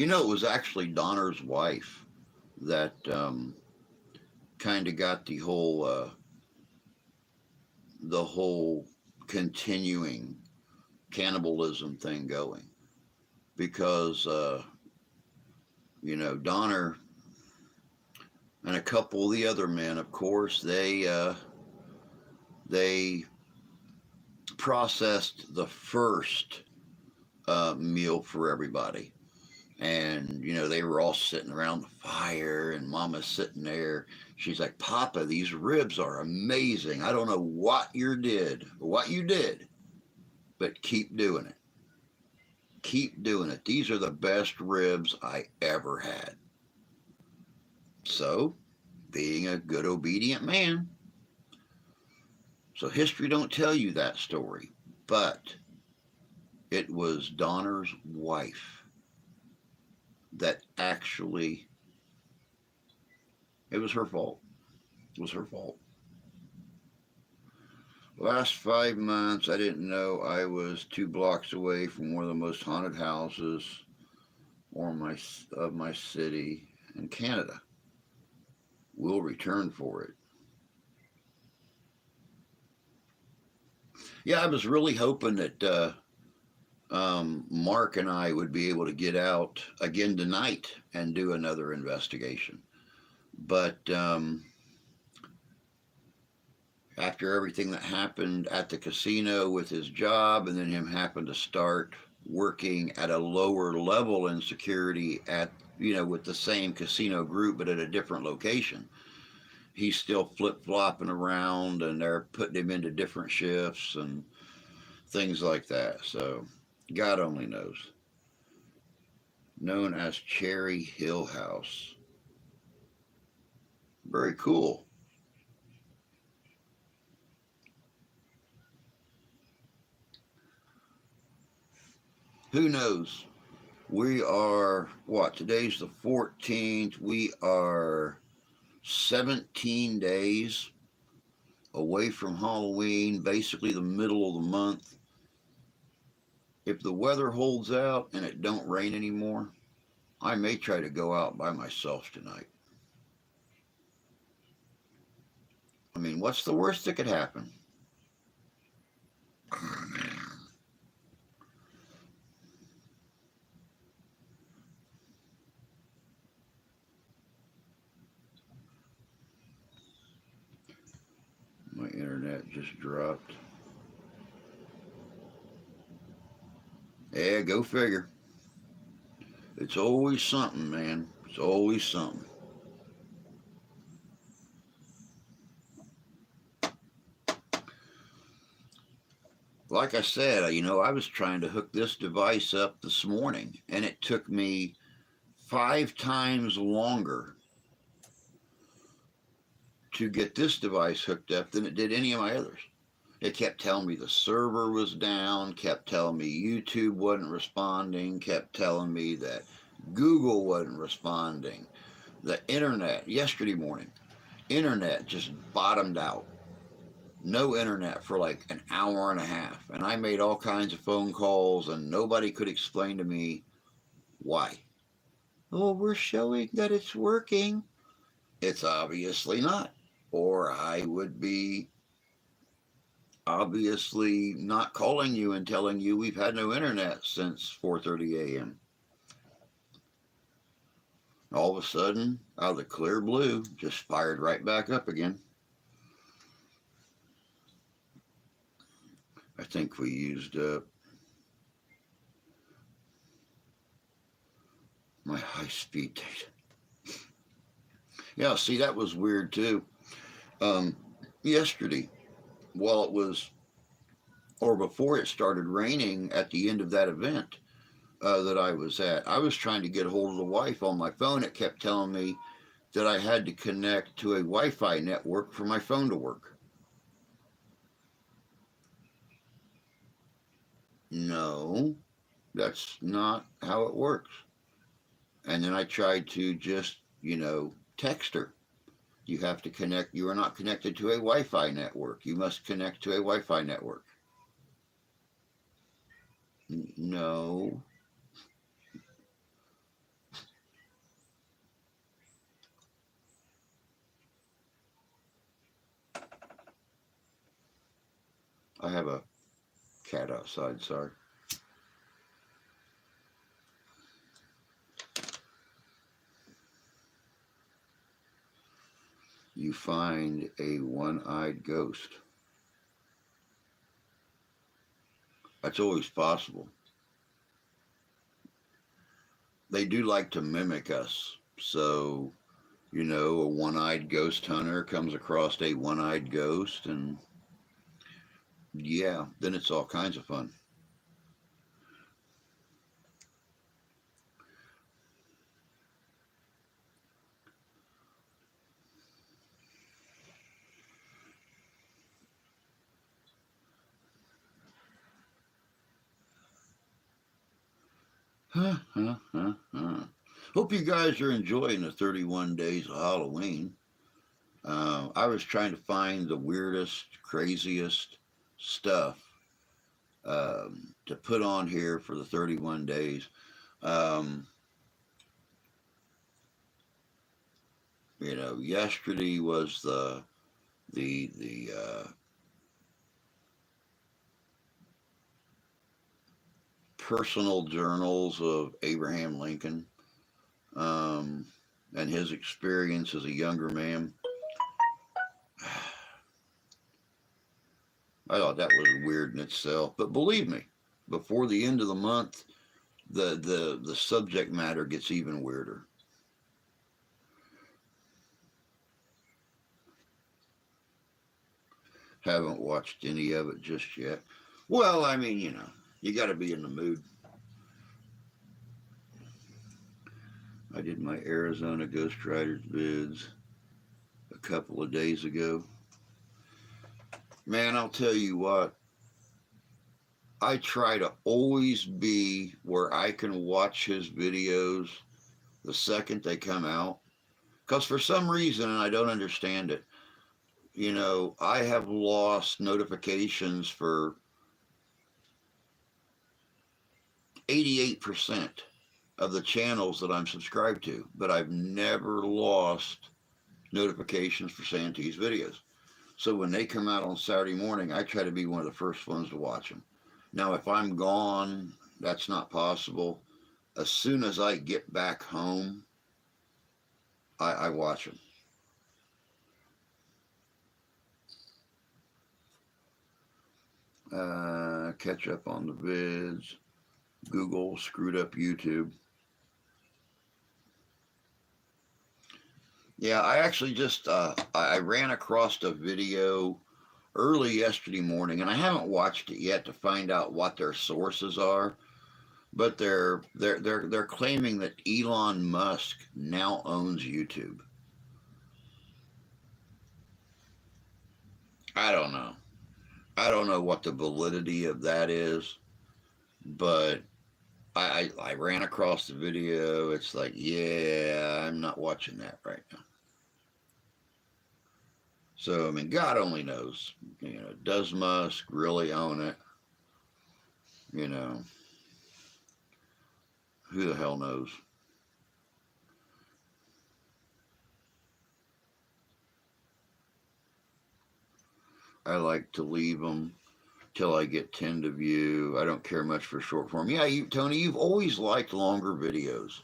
S1: It was actually Donner's wife that kind of got the whole continuing cannibalism thing going, because Donner and a couple of the other men, of course, they processed the first meal for everybody. And they were all sitting around the fire, and Mama's sitting there. She's like, "Papa, these ribs are amazing. I don't know what you did, but keep doing it. Keep doing it. These are the best ribs I ever had. So, being a good obedient man. So history don't tell you that story, but it was Donner's wife that actually, it was her fault. It was her fault. Last 5 months, I didn't know I was 2 blocks away from one of the most haunted houses of my city in Canada. We'll return for it. Yeah, I was really hoping that Mark and I would be able to get out again tonight and do another investigation. But after everything that happened at the casino with his job, and then him having to start working at a lower level in security at, with the same casino group but at a different location, he's still flip flopping around, and they're putting him into different shifts and things like that. So God only knows. Known as Cherry Hill House. Very cool. Who knows? We are, what, today's the 14th. We are 17 days away from Halloween, basically the middle of the month. If the weather holds out and it don't rain anymore, I may try to go out by myself tonight. I mean, what's the worst that could happen? My internet just dropped. Yeah, go figure. It's always something, man. It's always something. Like I said, I was trying to hook this device up this morning, and it took me 5 times longer to get this device hooked up than it did any of my others. It kept telling me the server was down, kept telling me YouTube wasn't responding, kept telling me that Google wasn't responding. The internet, yesterday morning, internet just bottomed out. No internet for like an hour and a half. And I made all kinds of phone calls, and nobody could explain to me why. Oh, we're showing that it's working. It's obviously not. Or I would be obviously not calling you and telling you we've had no internet since 4:30 a.m. All of a sudden, out of the clear blue, just fired right back up again. I think we used my high-speed data. Yeah, see, that was weird too. Yesterday, while it was, or before it started raining at the end of that event that I was at, I was trying to get a hold of the wife on my phone. It kept telling me that I had to connect to a Wi-Fi network for my phone to work. No, that's not how it works. And then I tried to just, text her. You have to connect, you are not connected to a Wi Fi network. You must connect to a Wi Fi network. No. I have a cat outside, sorry. You find a one-eyed ghost. That's always possible. They do like to mimic us. So, a one-eyed ghost hunter comes across a one-eyed ghost, and yeah, then it's all kinds of fun. Hope you guys are enjoying the 31 days of Halloween. I was trying to find the weirdest, craziest stuff to put on here for the 31 days. Um, yesterday was the personal journals of Abraham Lincoln, um, and his experience as a younger man. I thought that was weird in itself, but believe me, before the end of the month, the subject matter gets even weirder. Haven't watched any of it just yet. Well, I mean, you got to be in the mood. I did my Arizona Ghost Riders vids a couple of days ago. Man, I'll tell you what, I try to always be where I can watch his videos the second they come out. Because for some reason, and I don't understand it, I have lost notifications for 88% of the channels that I'm subscribed to, but I've never lost notifications for Santee's videos. So when they come out on Saturday morning, I try to be one of the first ones to watch them. Now, if I'm gone, that's not possible. As soon as I get back home, I watch them. Catch up on the vids. Google screwed up YouTube. Yeah, I actually just I ran across a video early yesterday morning, and I haven't watched it yet to find out what their sources are. But they're claiming that Elon Musk now owns YouTube. I don't know. I don't know what the validity of that is, but I ran across the video. It's like, yeah, I'm not watching that right now. So I mean, God only knows. Does Musk really own it? You know, who the hell knows? I like to leave them till I get 10 to view. I don't care much for short form. Yeah, Tony, you've always liked longer videos.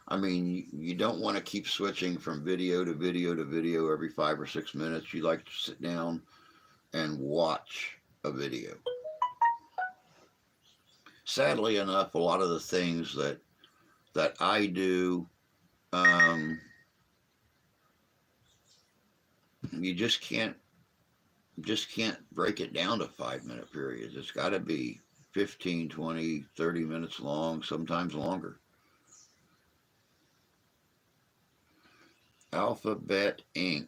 S1: I mean, you don't want to keep switching from video to video to video every 5 or 6 minutes. You like to sit down and watch a video. Sadly enough, a lot of the things that I do, um, you just can't break it down to 5 minute periods. It's got to be 15, 20, 30 minutes long, sometimes longer. Alphabet Inc.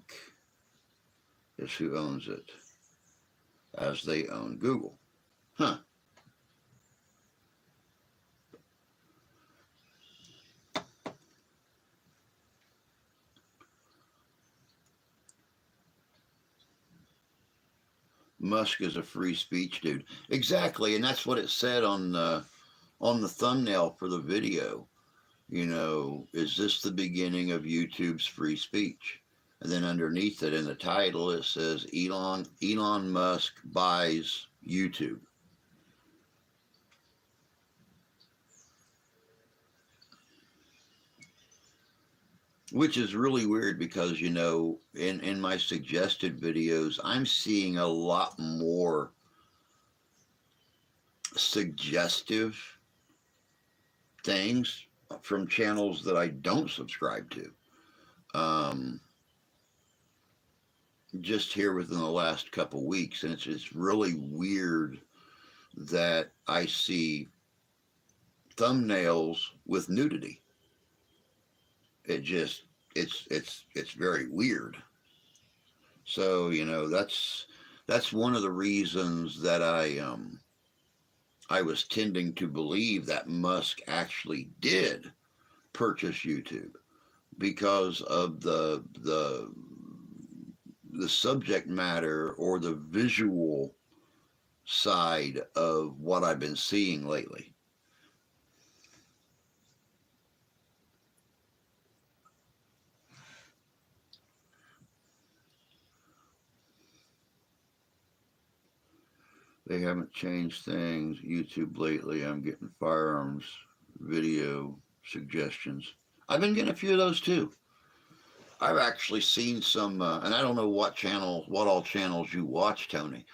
S1: is who owns it, as they own Google. Huh. Musk is a free speech dude. Exactly, and that's what it said on the thumbnail for the video. Is this the beginning of YouTube's free speech? And then underneath it in the title it says Elon Musk buys YouTube. Which is really weird because, in my suggested videos, I'm seeing a lot more suggestive things from channels that I don't subscribe to. Just here within the last couple weeks, and it's really weird that I see thumbnails with nudity. It's very weird. So that's one of the reasons that I was tending to believe that Musk actually did purchase YouTube because of the subject matter or the visual side of what I've been seeing lately. They haven't changed things. YouTube lately, I'm getting firearms video suggestions. I've been getting a few of those too. I've actually seen some, and I don't know what all channels you watch, Tony,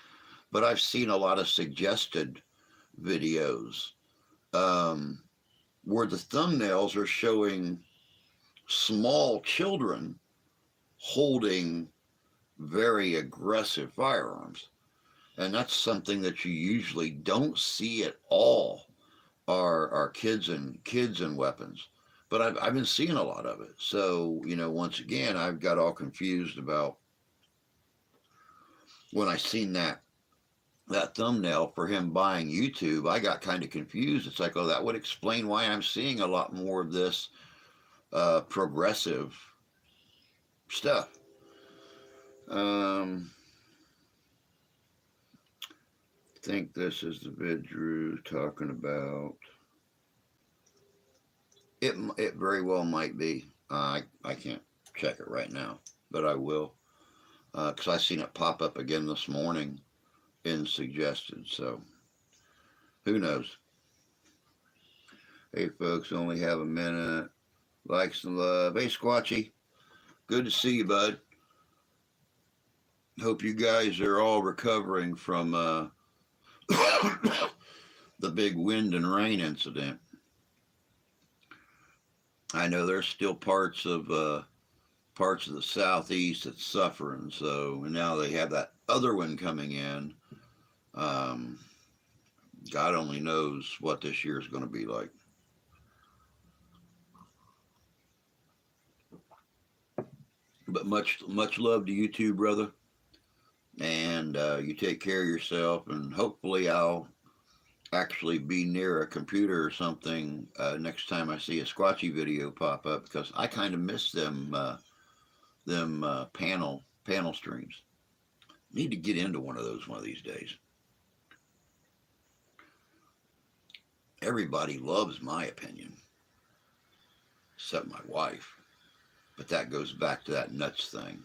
S1: but I've seen a lot of suggested videos um, where the thumbnails are showing small children holding very aggressive firearms. And that's something that you usually don't see at all are kids and weapons. But I've been seeing a lot of it. So, once again, I've got all confused about when I seen that thumbnail for him buying YouTube. I got kind of confused. It's like, oh, that would explain why I'm seeing a lot more of this progressive stuff. I think this is the vid Drew's talking about. It very well might be. I can't check it right now, but I will because I seen it pop up again this morning in suggested. So who knows? Hey folks, only have a minute. Likes and love. Hey Squatchy, good to see you, bud. Hope you guys are all recovering from the big wind and rain incident. I know there's still parts of the southeast that's suffering. So now they have that other one coming in. Um, God only knows what this year is going to be like. But much love to you too, brother. And you take care of yourself. And hopefully I'll actually be near a computer or something next time I see a Squatchy video pop up because I kind of miss them panel streams. Need to get into one of those one of these days. Everybody loves my opinion, except my wife. But that goes back to that nuts thing.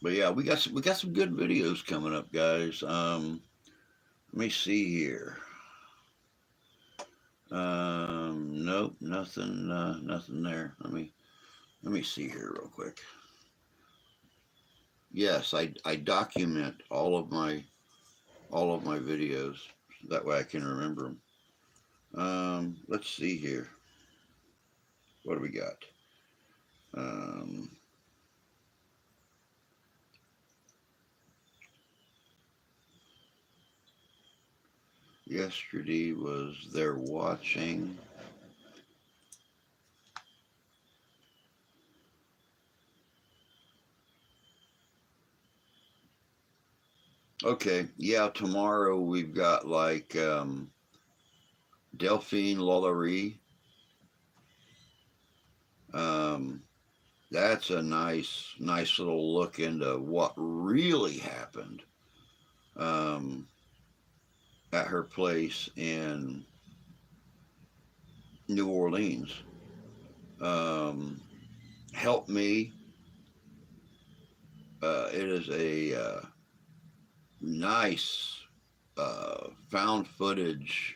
S1: But yeah, we got some good videos coming up, guys. Let me see here. Nope, nothing there. Let me see here real quick. Yes, I document all of my videos. That way I can remember them. Let's see here. What do we got? Um, Yesterday was there watching. Okay, yeah, tomorrow we've got like Delphine Lalaurie. Um, that's a nice little look into what really happened at her place in New Orleans. Help Me. It is a nice found footage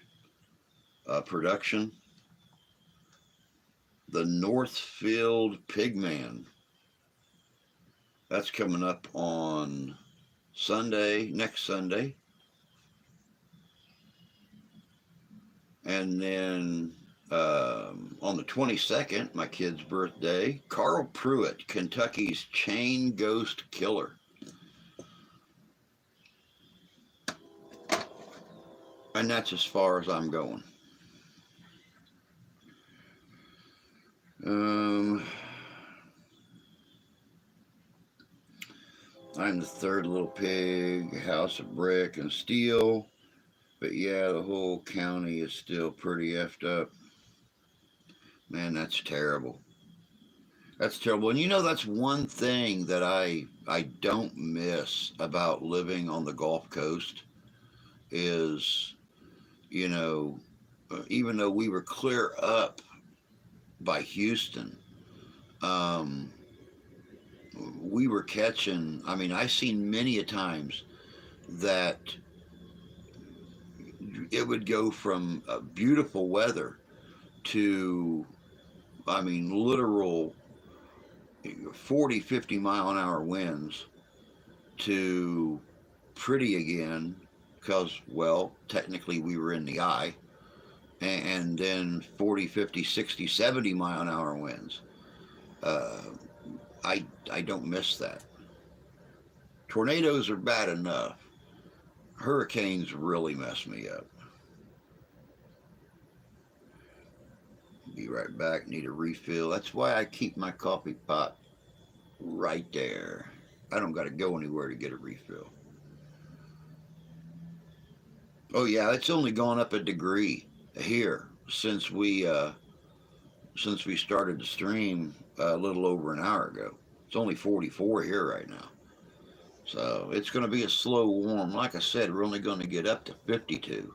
S1: production. The Northfield Pigman. That's coming up on next Sunday. And then on the 22nd, my kid's birthday, Carl Pruitt, Kentucky's chain ghost killer. And that's as far as I'm going. Um, I'm the third little pig, house of brick and steel. But yeah, the whole county is still pretty effed up. Man, that's terrible. That's terrible. And you know, that's one thing that I don't miss about living on the Gulf Coast is, you know, even though we were clear up by Houston, um, we were catching. I mean, I've seen many a times that it would go from beautiful weather to, I mean, literal 40, 50 mile an hour winds to pretty again because, well, technically we were in the eye, and then 40, 50, 60, 70 mile an hour winds. Uh, I don't miss that. Tornadoes are bad enough. Hurricanes really mess me up. Be right back. Need a refill. That's why I keep my coffee pot right there. I don't got to go anywhere to get a refill. Oh yeah, it's only gone up a degree here since we started the stream a little over an hour ago. It's only 44 here right now. So it's going to be a slow warm. Like I said, we're only going to get up to 52.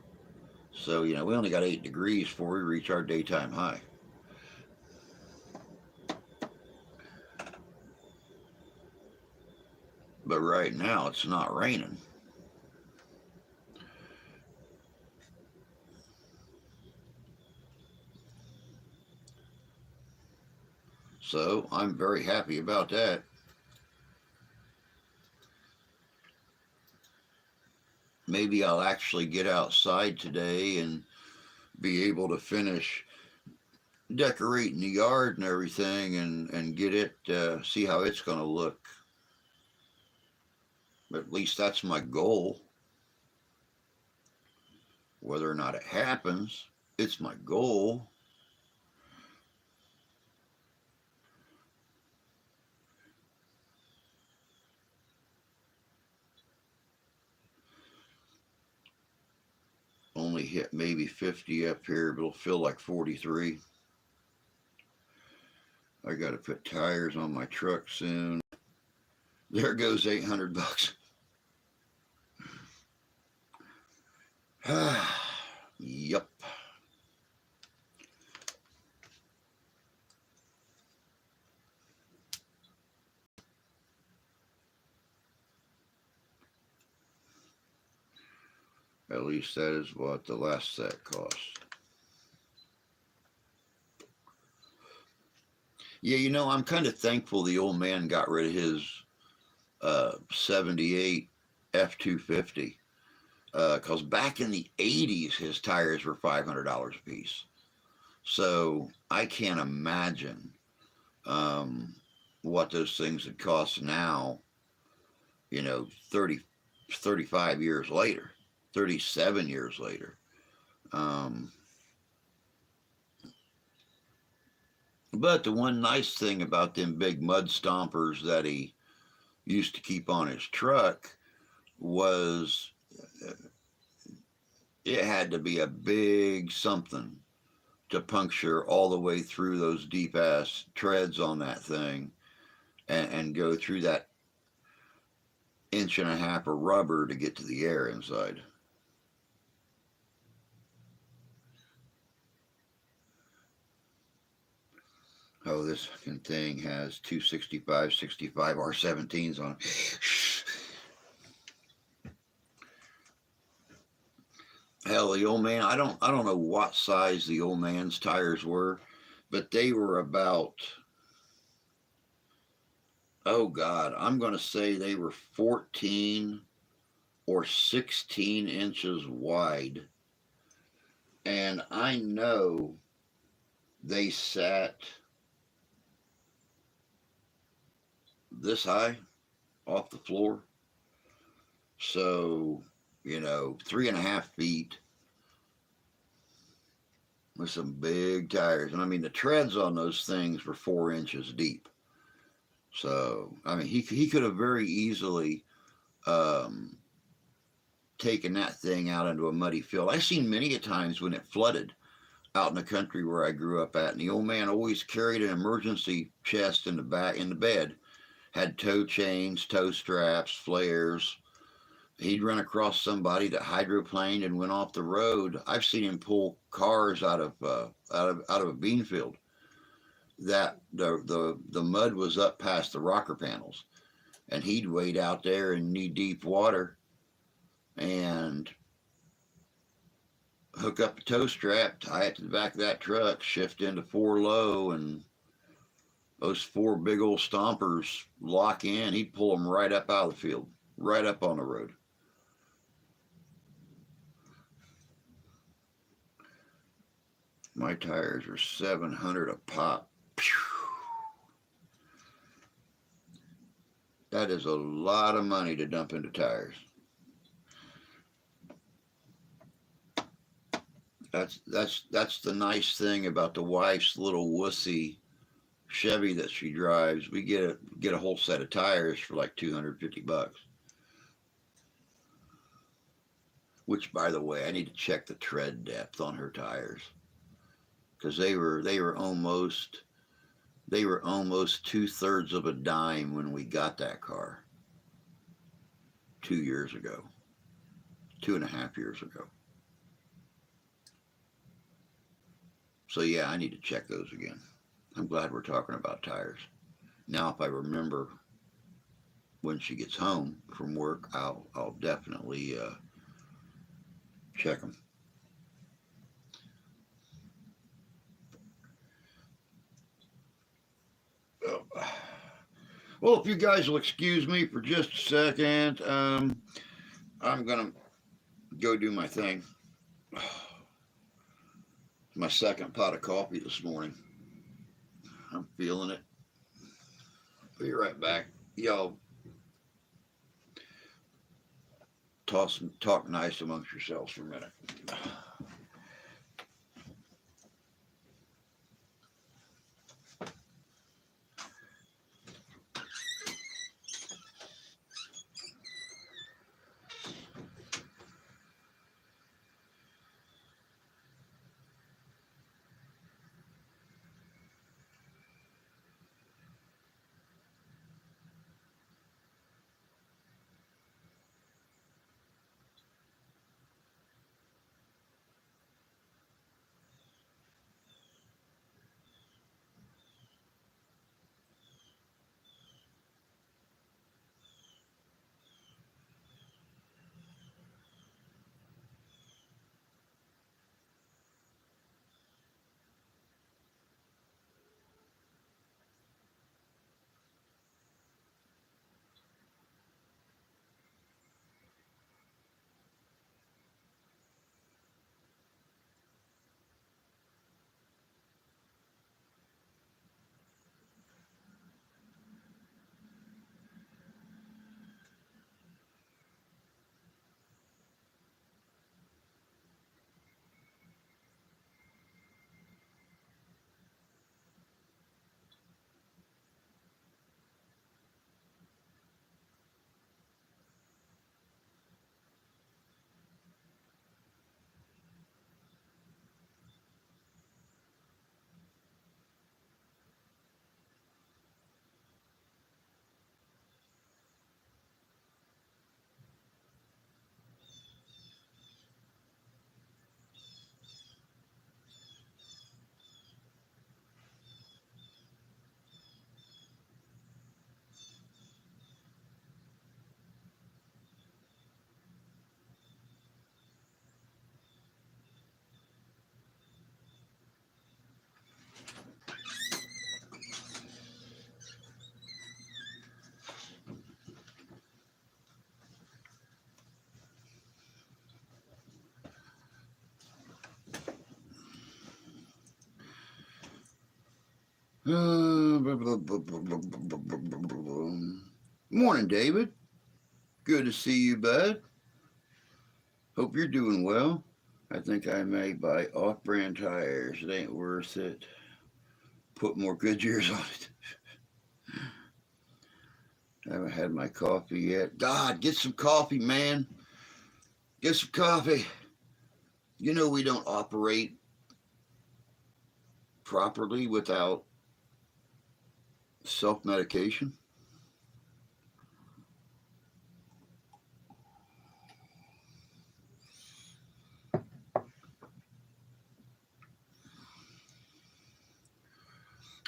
S1: So, you know, we only got 8 degrees before we reach our daytime high. But right now it's not raining. So I'm very happy about that. Maybe I'll actually get outside today and be able to finish decorating the yard and everything and get it, see how it's going to look. But at least that's my goal. Whether or not it happens, it's my goal. Only hit maybe 50 up here, but it'll feel like 43. I got to put tires on my truck soon. There goes 800 bucks. Yup. At least that is what the last set cost. Yeah, you know, I'm kind of thankful the old man got rid of his 78 F 250 because back in the 80s, his tires were $500 a piece. So I can't imagine um, what those things would cost now, you know, 35 years later, 37 years later. Um, but the one nice thing about them big mud stompers that he used to keep on his truck was uh, it had to be a big something to puncture all the way through those deep ass treads on that thing and go through that inch and a half of rubber to get to the air inside. Oh, this fucking thing has 265, 65 R17s on it. Hell, the old man, I don't know what size the old man's tires were, but they were about, oh God, I'm going to say they were 14 or 16 inches wide. And I know they sat this high off the floor. So, you know, 3.5 feet with some big tires. And I mean, the treads on those things were 4 inches deep. So, I mean, he could have very easily um, taken that thing out into a muddy field. I've seen many a times when it flooded out in the country where I grew up at, and the old man always carried an emergency chest in the back in the bed, had tow chains, tow straps, flares. He'd run across somebody that hydroplaned and went off the road. I've seen him pull cars out of a bean field that the mud was up past the rocker panels, and he'd wade out there in knee deep water and hook up a tow strap, tie it to the back of that truck, shift into 4 low, and those 4 big old stompers lock in. He'd pull them right up out of the field, right up on the road. My tires are 700 a pop. That is a lot of money to dump into tires. That's the nice thing about the wife's little wussy Chevy that she drives. We get a whole set of tires for like $250. Which, by the way, I need to check the tread depth on her tires because they were almost 2/3 of a dime when we got that car 2 years ago, 2.5 years ago. So yeah, I need to check those again. I'm glad we're talking about tires. Now, if I remember when she gets home from work, I'll definitely check them. Well, if you guys will excuse me for just a second, I'm gonna go do my thing. My second pot of coffee this morning. I'm feeling it. Be right back. Y'all talk nice amongst yourselves for a minute. Morning, David. Good to see you, bud. Hope you're doing well. I think I may buy off-brand tires. It ain't worth it. Put more Goodyears on it. I haven't had my coffee yet. God, get some coffee, man. Get some coffee. You know we don't operate properly without self-medication.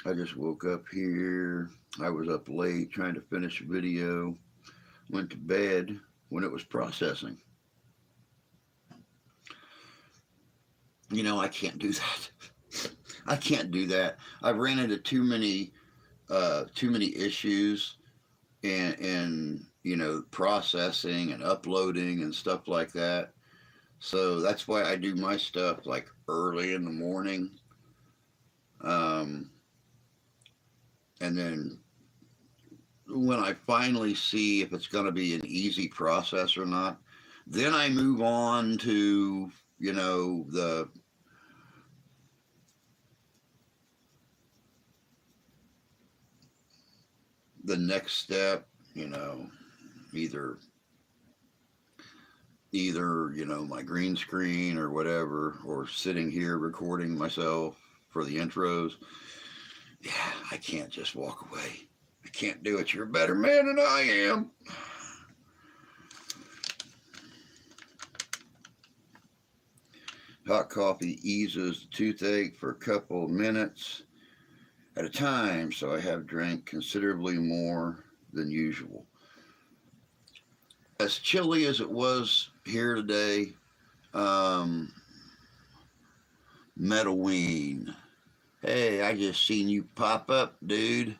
S1: I just woke up here. I was up late trying to finish a video. Went to bed when it was processing. You know, I can't do that. I can't do that. I've ran into too many issues in you know processing and uploading and stuff like that. So that's why I do my stuff like early in the morning, um, and then when I finally see if it's going to be an easy process or not, then I move on to you know the next step. You know, either you know my green screen or whatever, or sitting here recording myself for the intros. Yeah, I can't just walk away. I can't do it. You're a better man than I am. Hot coffee eases the toothache for a couple of minutes at a time, so I have drank considerably more than usual. As chilly as it was here today, um, Meadoween. Hey, I just seen you pop up, dude.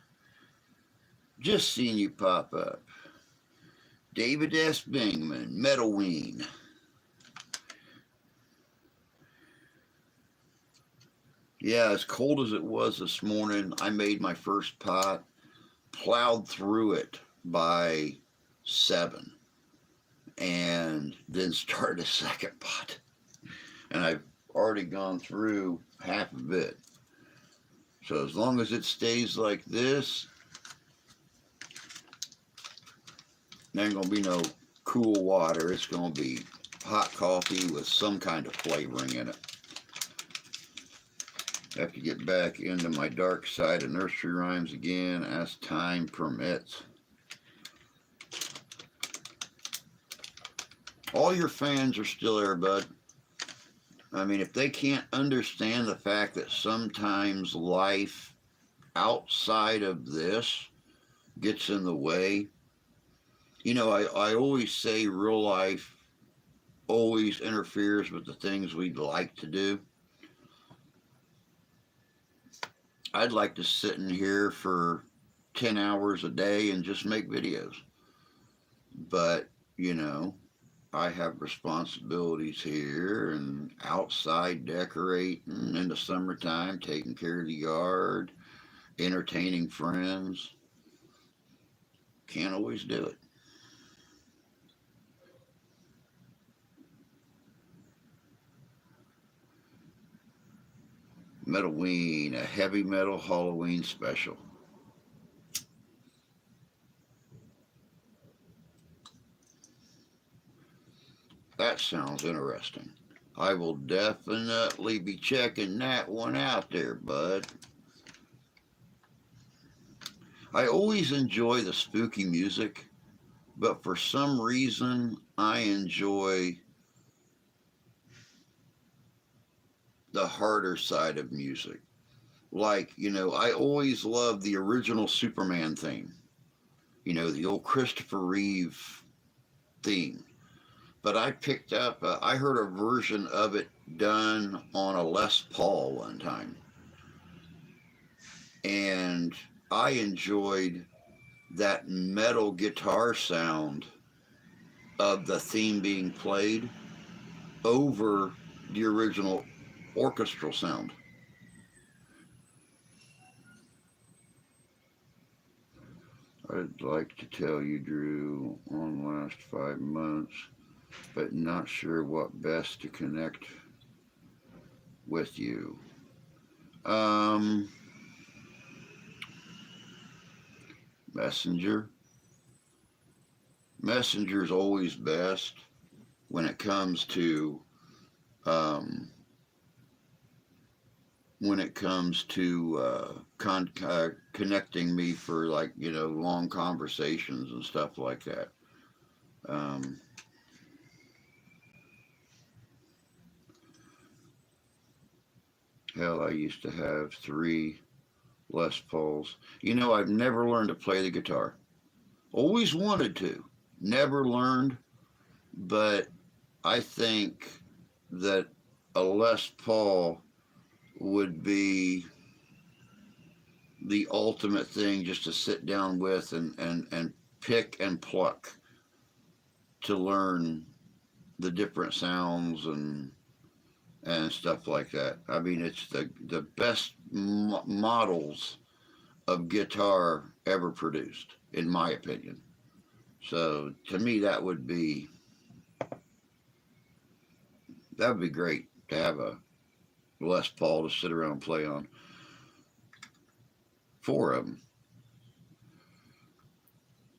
S1: Just seen you pop up. David S. Bingman, Meadoween. Yeah, as cold as it was this morning, I made my first pot, plowed through it by 7, and then started a second pot. And I've already gone through half of it. So as long as it stays like this, there ain't gonna be no cool water. It's gonna be hot coffee with some kind of flavoring in it. I have to get back into my dark side of nursery rhymes again as time permits. All your fans are still there, bud. I mean, if they can't understand the fact that sometimes life outside of this gets in the way, you know, I always say real life always interferes with the things we'd like to do. I'd like to sit in here for 10 hours a day and just make videos. But, you know, I have responsibilities here and outside decorating in the summertime, taking care of the yard, entertaining friends. Can't always do it. Metalween, a heavy metal Halloween special. That sounds interesting. I will definitely be checking that one out there, bud. I always enjoy the spooky music, but for some reason, I enjoy the harder side of music. Like, you know, I always loved the original Superman theme, you know, the old Christopher Reeve theme. But I picked up, I heard a version of it done on a Les Paul one time. And I enjoyed that metal guitar sound of the theme being played over the original orchestral sound. I'd like to tell you, Drew, on the last 5 months, but not sure what best to connect with you. Um, Messenger. Messenger's always best when it comes to um, connecting me for, like, long conversations and stuff like that. Um, Hell, I used to have three Les Pauls. I've never learned to play the guitar. Always wanted to. Never learned, but I think that a Les Paul would be the ultimate thing just to sit down with and pick and pluck to learn the different sounds and stuff like that. I mean, it's the best models of guitar ever produced, in my opinion. So to me, that would be great to have a Les Paul to sit around and play on. Four of them.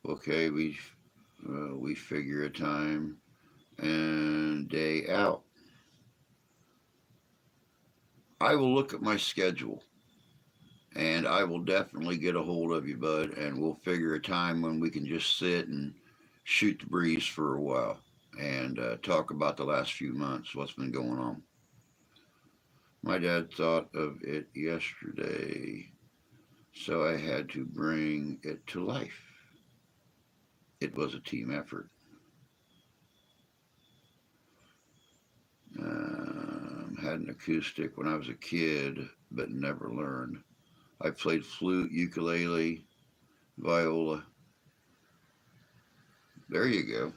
S1: Okay, we figure a time and day out. I will look at my schedule, and I will definitely get a hold of you, bud, and we'll figure a time when we can just sit and shoot the breeze for a while and talk about the last few months, what's been going on. My dad thought of it yesterday, so I had to bring it to life. It was a team effort. Had an acoustic when I was a kid, but never learned. I played flute, ukulele, viola. There you go.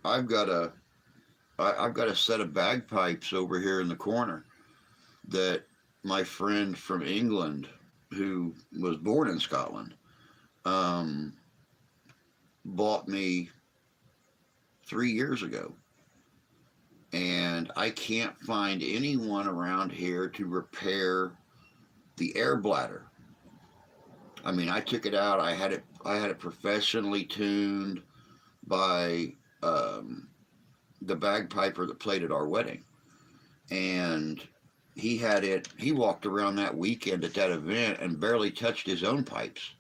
S1: I've got a I've got a set of bagpipes over here in the corner that my friend from England, who was born in Scotland, um, bought me 3 years ago. And I can't find anyone around here to repair the air bladder. I mean, I took it out. I had it professionally tuned by the bagpiper that played at our wedding, and he walked around that weekend at that event and barely touched his own pipes.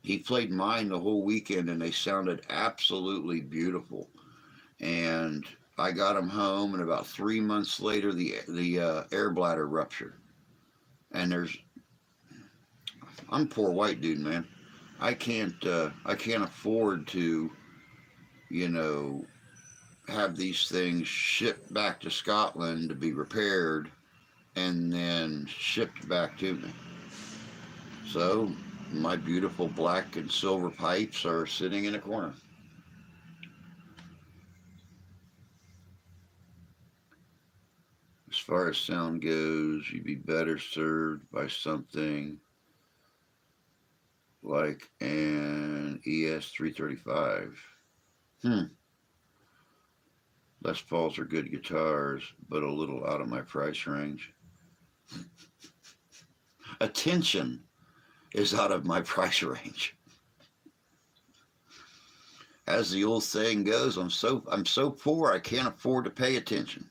S1: He played mine the whole weekend, and they sounded absolutely beautiful. And I got him home, and about 3 months later, the air bladder ruptured. And I'm a poor white dude, man. I can't afford to, you know, have these things shipped back to Scotland to be repaired and then shipped back to me. So my beautiful black and silver pipes are sitting in a corner. As far as sound goes, you'd be better served by something like an ES335. Les Pauls are good guitars, but a little out of my price range. Attention is out of my price range. As the old saying goes, I'm so poor I can't afford to pay attention.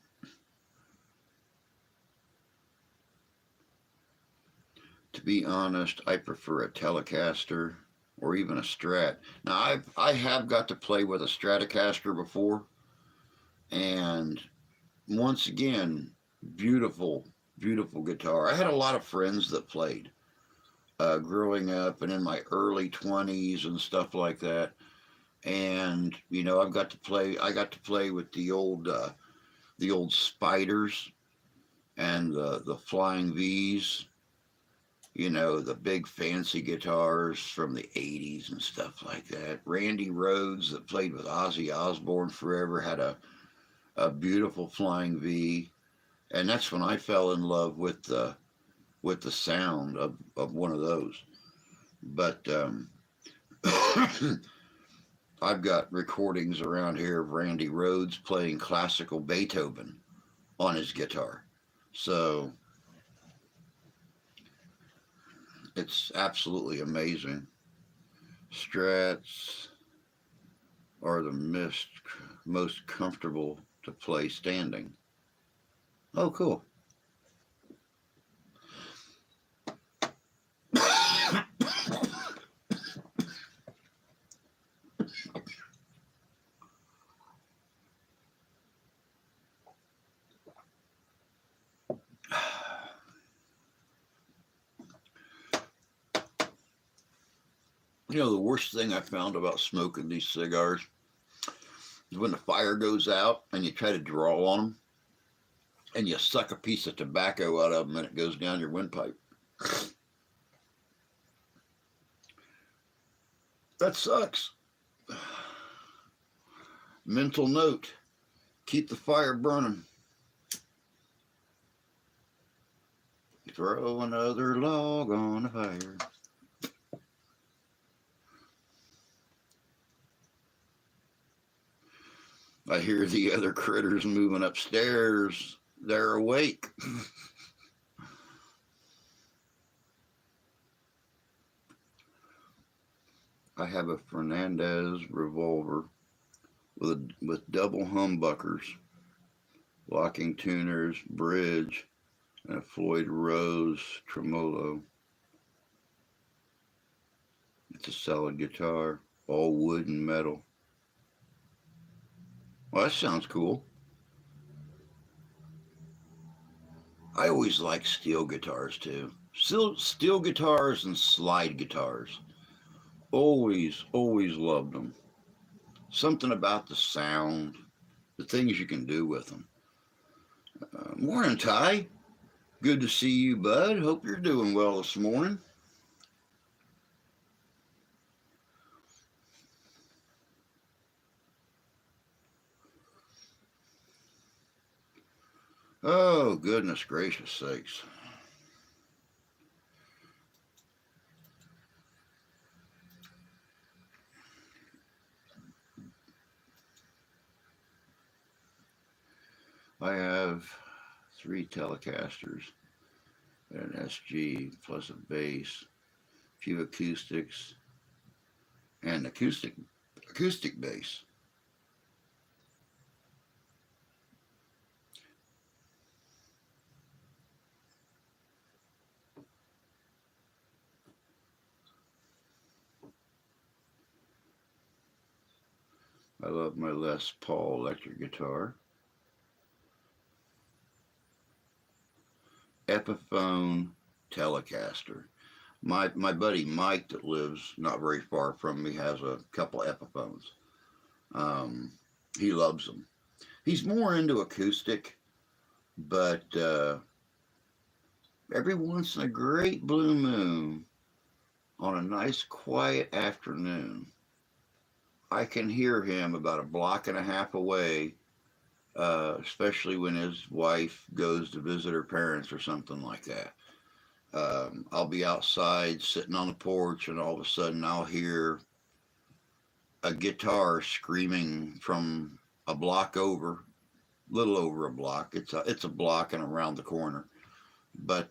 S1: To be honest, I prefer a Telecaster or even a Strat. Now I have got to play with a Stratocaster before, and once again, beautiful, beautiful guitar. I had a lot of friends that played growing up and in my early 20s and stuff like that. And I got to play with the old Spiders and the Flying V's. The big fancy guitars from the 80s and stuff like that. Randy Rhoads, that played with Ozzy Osbourne forever, had a beautiful Flying V. And that's when I fell in love with the sound of one of those. But I I've got recordings around here of Randy Rhoads playing classical Beethoven on his guitar. So it's absolutely amazing. Strats are the most comfortable to play standing. Oh, cool. You know, the worst thing I found about smoking these cigars is when the fire goes out and you try to draw on them and you suck a piece of tobacco out of them and it goes down your windpipe. That sucks. Mental note, keep the fire burning. Throw another log on the fire. I hear the other critters moving upstairs. They're awake. I have a Fernandez revolver with double humbuckers, locking tuners, bridge, and a Floyd Rose tremolo. It's a solid guitar, all wood and metal. Well, that sounds cool. I always like steel guitars too. Steel guitars and slide guitars. Always loved them. Something about the sound, the things you can do with them. Morning, Ty. Good to see you, bud. Hope you're doing well this morning. Oh, goodness gracious sakes. I have 3 Telecasters and an SG plus a bass, a few acoustics, and acoustic bass. I love my Les Paul electric guitar. Epiphone Telecaster. My buddy Mike that lives not very far from me has a couple Epiphones. He loves them. He's more into acoustic, but every once in a great blue moon, on a nice quiet afternoon, I can hear him about a block and a half away, especially when his wife goes to visit her parents or something like that. I'll be outside sitting on the porch, and all of a sudden I'll hear a guitar screaming from a block over, little over a block. It's a block and around the corner, but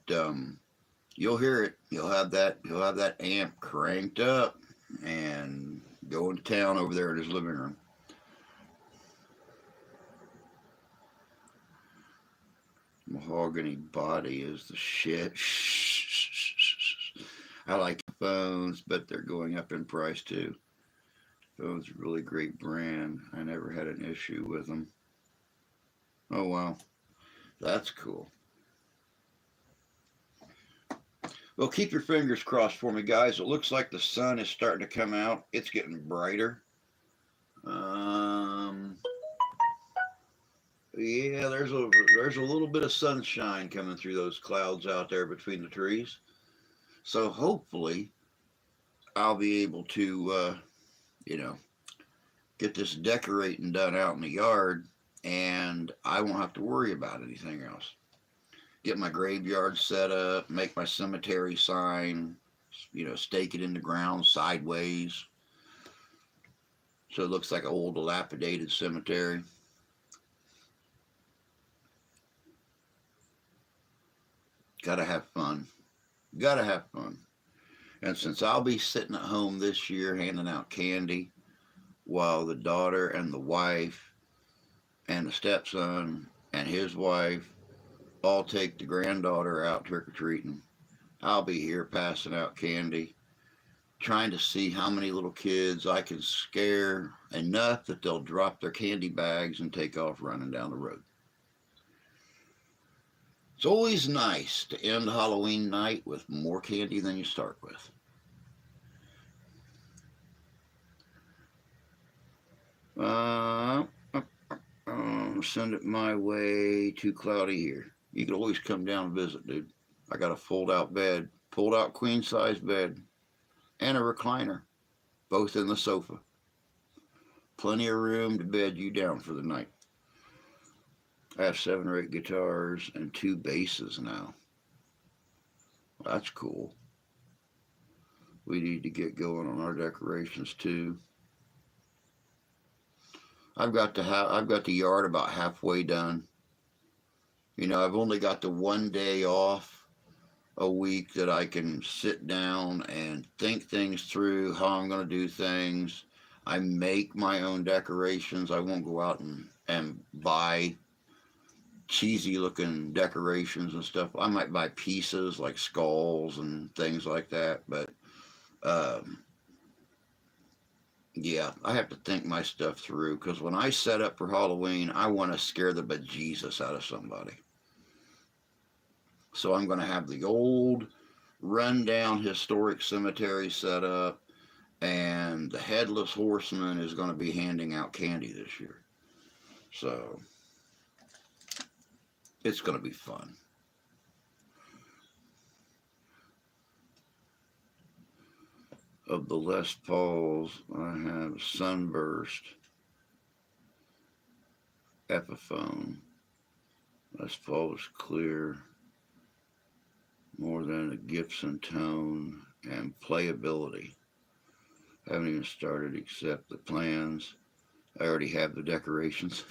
S1: you'll hear it. He'll have that amp cranked up and going to town over there in his living room. Mahogany body is the shit. I like phones, but they're going up in price too. Phones are a really great brand. I never had an issue with them. Oh wow, that's cool. Well, keep your fingers crossed for me, guys. It looks like the sun is starting to come out. It's getting brighter. Yeah, there's a little bit of sunshine coming through those clouds out there between the trees. So hopefully, I'll be able to, get this decorating done out in the yard, and I won't have to worry about anything else. Get my graveyard set up, make my cemetery sign, stake it in the ground sideways. So it looks like an old dilapidated cemetery. Gotta have fun. Gotta have fun. And since I'll be sitting at home this year handing out candy while the daughter and the wife and the stepson and his wife all take the granddaughter out trick or treating, I'll be here passing out candy, trying to see how many little kids I can scare enough that they'll drop their candy bags and take off running down the road. It's always nice to end Halloween night with more candy than you start with. Uh, Send it my way. Too cloudy here. You could always come down and visit, dude. I got a fold out bed, pulled out queen size bed, and a recliner, both in the sofa. Plenty of room to bed you down for the night. I have 7 or 8 guitars and 2 basses now. That's cool. We need to get going on our decorations too. I've got the yard about halfway done. You know, I've only got the one day off a week that I can sit down and think things through, how I'm going to do things. I make my own decorations. I won't go out and buy cheesy looking decorations and stuff. I might buy pieces like skulls and things like that, but um, yeah, I have to think my stuff through because when I set up for Halloween, I want to scare the bejesus out of somebody. So I'm going to have the old rundown historic cemetery set up, and the headless horseman is going to be handing out candy this year. So it's going to be fun. Of the Les Pauls, I have Sunburst, Epiphone. Les Paul is clear, more than a Gibson tone, and playability. I haven't even started except the plans. I already have the decorations.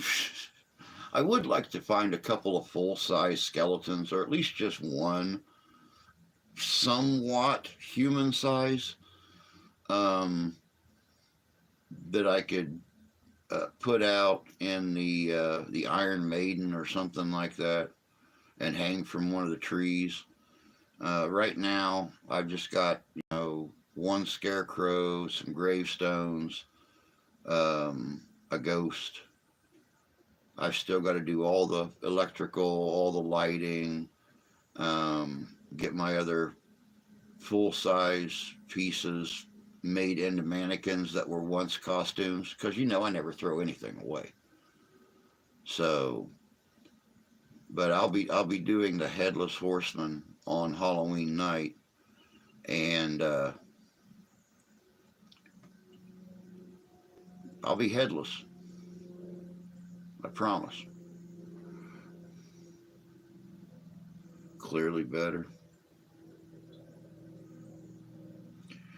S1: I would like to find a couple of full-size skeletons, or at least just one, somewhat human size, that I could put out in the Iron Maiden or something like that, and hang from one of the trees. Right now, I've just got one scarecrow, some gravestones, a ghost. I've still got to do all the electrical, all the lighting, get my other full size pieces made into mannequins that were once costumes, because I never throw anything away. So, but I'll be doing the headless horseman on Halloween night, and I'll be headless. I promise. Clearly better.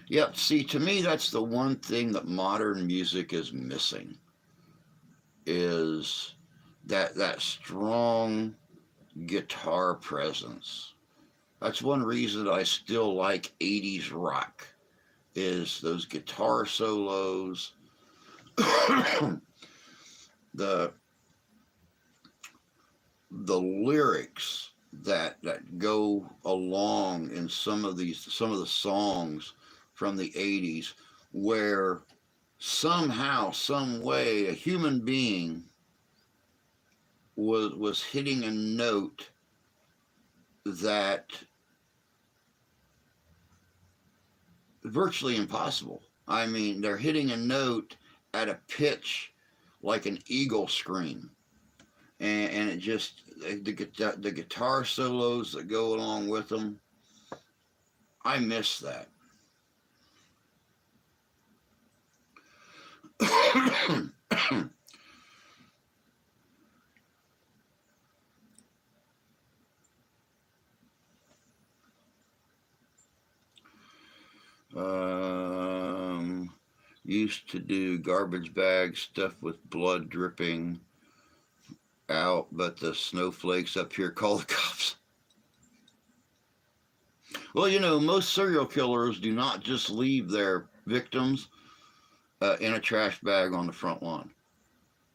S1: Yep. See, to me, that's the one thing that modern music is missing. Is that strong guitar presence. That's one reason that I still like 80s rock is those guitar solos, the the lyrics that go along in some of the songs from the 80s, where somehow some way a human being was hitting a note that virtually impossible. I mean, they're hitting a note at a pitch like an eagle scream, and it just the guitar solos that go along with them. I miss that. um, Used to do garbage bags stuffed with blood dripping out, but the snowflakes up here call the cops. Well, you know, most serial killers do not just leave their victims in a trash bag on the front lawn.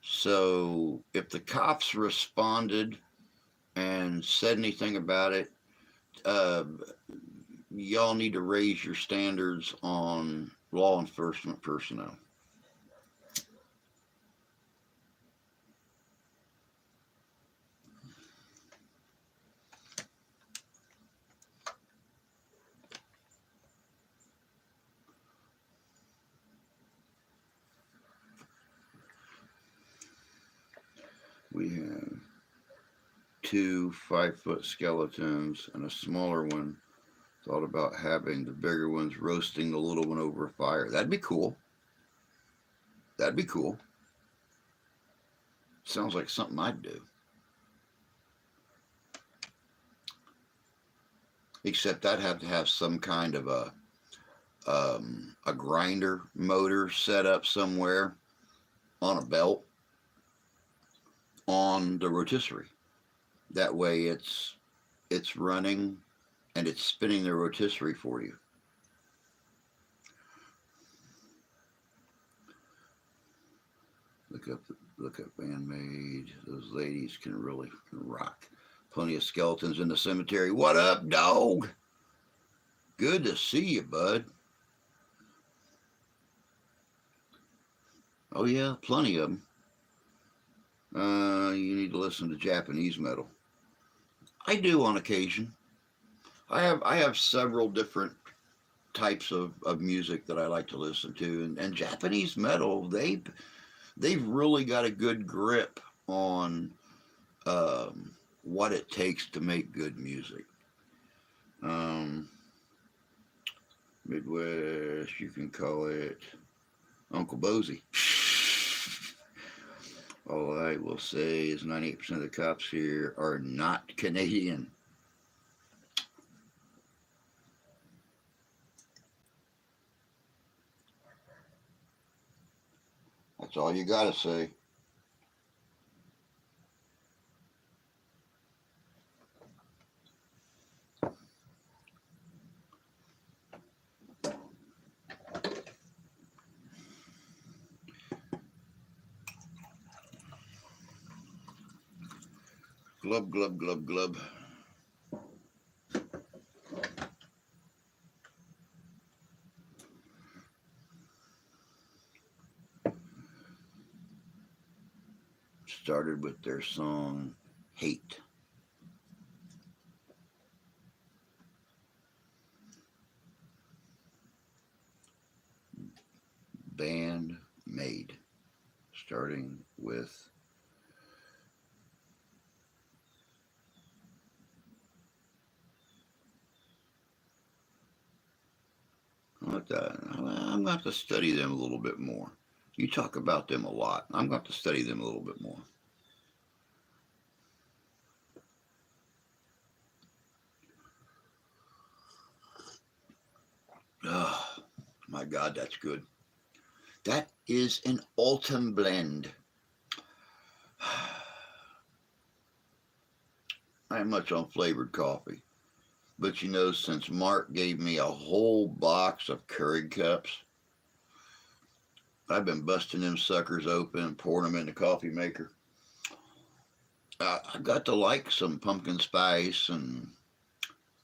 S1: So if the cops responded and said anything about it, uh, y'all need to raise your standards on law enforcement personnel. We have 2 5-foot skeletons and a smaller one. Thought about having the bigger ones roasting the little one over a fire. That'd be cool. That'd be cool. Sounds like something I'd do. Except I'd have to have some kind of a grinder motor set up somewhere on a belt on the rotisserie. That way it's running and it's spinning the rotisserie for you. Look up Bandmade. Those ladies can really rock. Plenty of skeletons in the cemetery. What up, dog? Good to see you, bud. Oh yeah, plenty of them. You need to listen to Japanese metal. I do on occasion. I have several different types of music that I like to listen to, and Japanese metal they've really got a good grip on what it takes to make good music. Um, Midwest, you can call it Uncle Bozy. All I will say is 98% of the cops here are not Canadian. That's all you gotta say. Glub, glub, glub, glub. Started with their song Hate. Band Made. Starting with I'm going to have to study them a little bit more. You talk about them a lot. I'm going to have to study them a little bit more. Oh, my God, that's good. That is an autumn blend. I am much on flavored coffee. But you know, since Mark gave me a whole box of Keurig cups, I've been busting them suckers open and pouring them in the coffee maker. I got to like some pumpkin spice and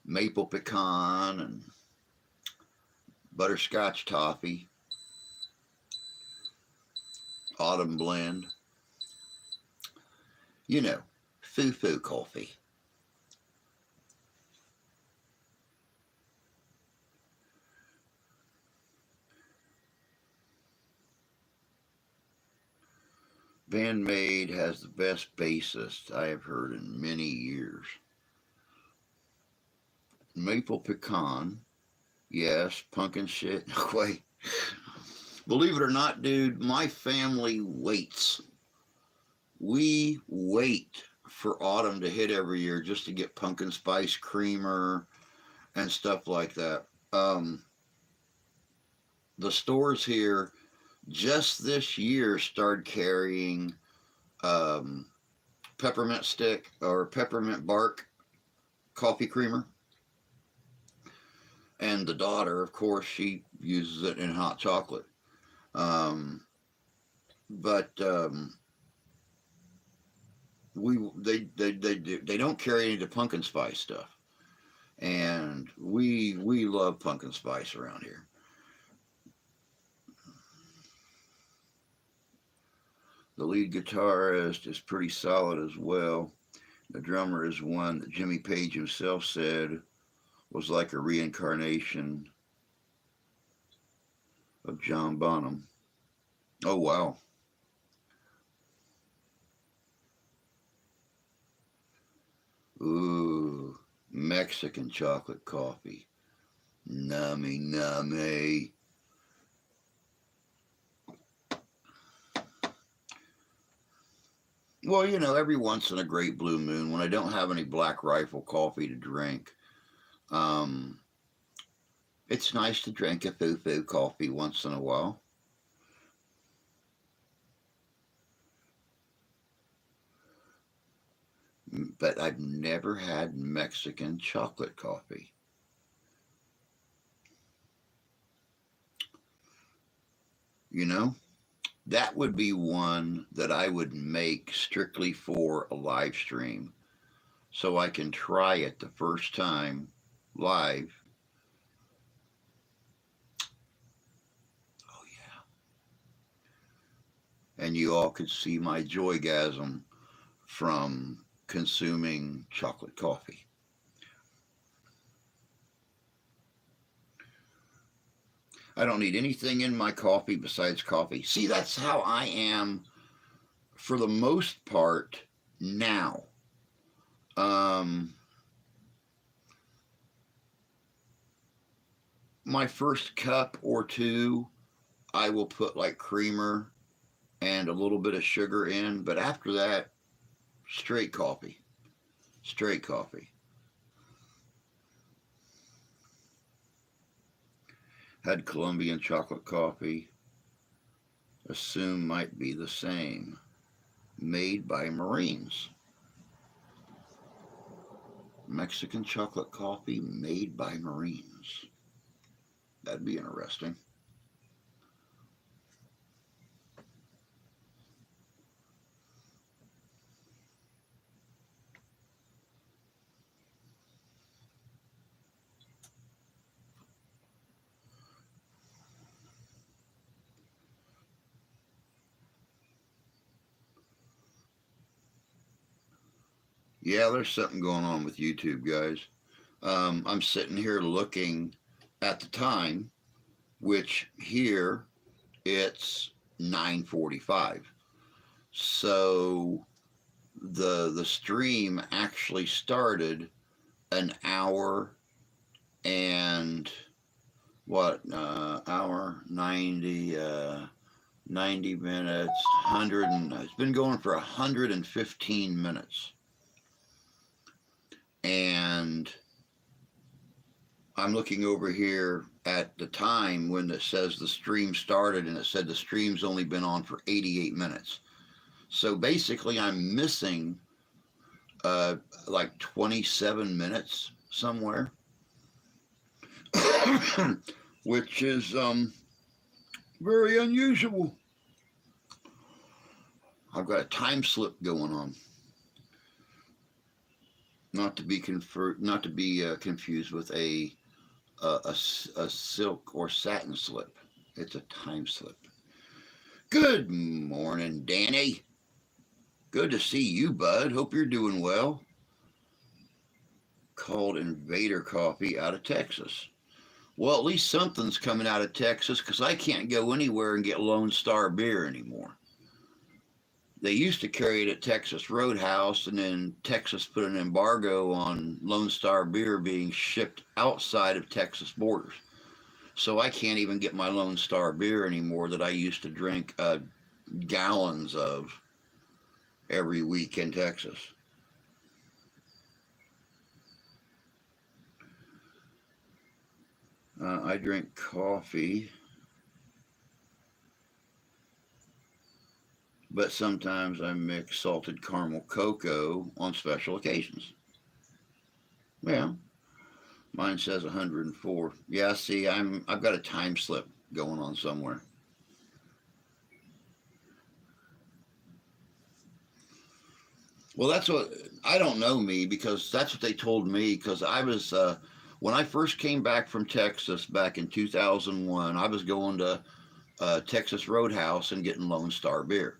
S1: maple pecan and butterscotch toffee, autumn blend. You know, foo-foo coffee. Bandmade has the best bassist I have heard in many years. Maple pecan, yes. Pumpkin shit, no way. Believe it or not, dude, my family waits. We wait for autumn to hit every year just to get pumpkin spice creamer and stuff like that. The stores here just this year started carrying um, peppermint stick or peppermint bark coffee creamer. And the daughter, of course, she uses it in hot chocolate. Um, but they don't carry any of the pumpkin spice stuff, and we love pumpkin spice around here. The lead guitarist is pretty solid as well. The drummer is one that Jimmy Page himself said was like a reincarnation of John Bonham. Oh wow. Ooh, Mexican chocolate coffee. Nummy nummy. Well, you know, every once in a great blue moon, when I don't have any Black Rifle coffee to drink, um, it's nice to drink a foo-foo coffee once in a while. But I've never had Mexican chocolate coffee. You know, that would be one that I would make strictly for a live stream so I can try it the first time live. Oh, yeah. And you all could see my joygasm from consuming chocolate coffee. I don't need anything in my coffee besides coffee. See, that's how I am for the most part now. Um, my first cup or two, I will put like creamer and a little bit of sugar in, but after that, straight coffee. Straight coffee. Had Colombian chocolate coffee. Assume might be the same. Made by Marines. Mexican chocolate coffee made by Marines. That'd be interesting. Yeah, there's something going on with YouTube, guys. I'm sitting here looking at the time, which here it's 9:45. So the stream actually started an hour and what hour 90 minutes 100 and it's been going for 115 minutes, and I'm looking over here at the time when it says the stream started, and it said the stream's only been on for 88 minutes. So basically, I'm missing uh, like 27 minutes somewhere, which is very unusual. I've got a time slip going on, not to be confused with a silk or satin slip. It's a time slip. Good morning, Danny. Good to see you, bud. Hope you're doing well. Called Invader Coffee out of Texas. Well, at least something's coming out of Texas because I can't go anywhere and get Lone Star beer anymore. They used to carry it at Texas Roadhouse, and then Texas put an embargo on Lone Star beer being shipped outside of Texas borders. So I can't even get my Lone Star beer anymore that I used to drink gallons of every week in Texas. I drink coffee but sometimes I mix salted caramel cocoa on special occasions. Yeah, mine says 104. Yeah, see, I've got a time slip going on somewhere. Well, that's what I don't know me because that's what they told me because I was when I first came back from Texas back in 2001, I was going to Texas Roadhouse and getting Lone Star beer.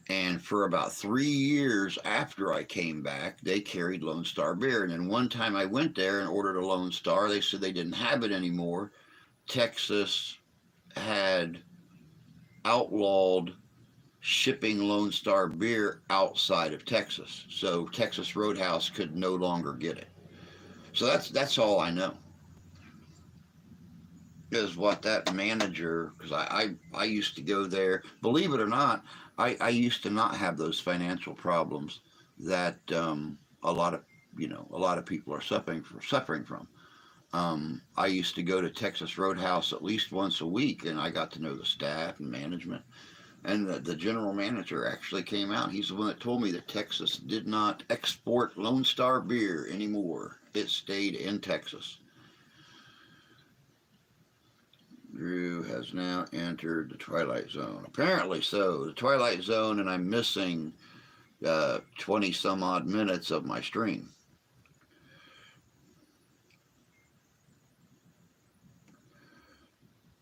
S1: And for about 3 years after I came back, they carried Lone Star beer. And then one time I went there and ordered a Lone Star. They said they didn't have it anymore. Texas had outlawed shipping Lone Star beer outside of Texas. So Texas Roadhouse could no longer get it. So that's all I know is what that manager because I used to go there. Believe it or not, I used to not have those financial problems that a lot of a lot of people are suffering from. I used to go to Texas Roadhouse at least once a week, and I got to know the staff and management. And the general manager actually came out. He's the one that told me that Texas did not export Lone Star beer anymore. It stayed in Texas. Drew has now entered the Twilight Zone. Apparently so. The Twilight Zone, and I'm missing 20 some odd minutes of my stream.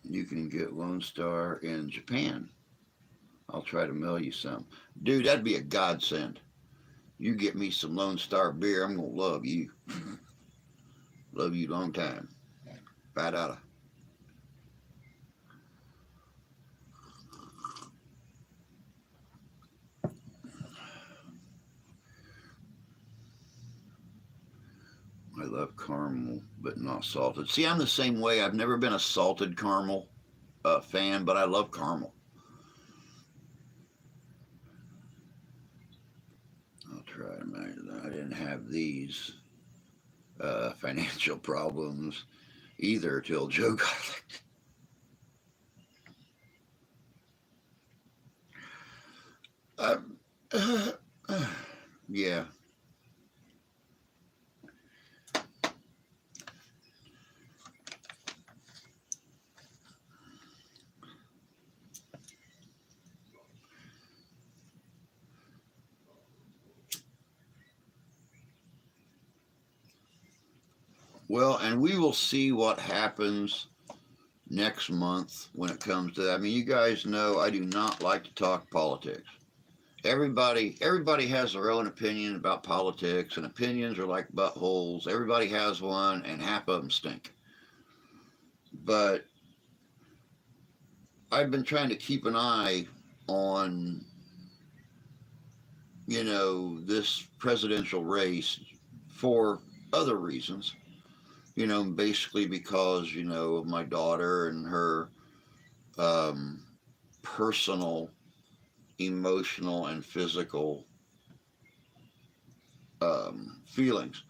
S1: You can get Lone Star in Japan. I'll try to mail you some. Dude, that'd be a godsend. You get me some Lone Star beer, I'm going to love you. Love you long time. Bad outta. I love caramel, but not salted. See, I'm the same way. I've never been a salted caramel fan, but I love caramel. I'll try to imagine that. I didn't have these financial problems either till Joe got elected. Yeah. Well, and we will see what happens next month when it comes to that. I mean, you guys know I do not like to talk politics. Everybody has their own opinion about politics, and opinions are like buttholes. Everybody has one, and half of them stink. But I've been trying to keep an eye on this presidential race for other reasons. Basically because of my daughter and her um, personal, emotional, and physical feelings.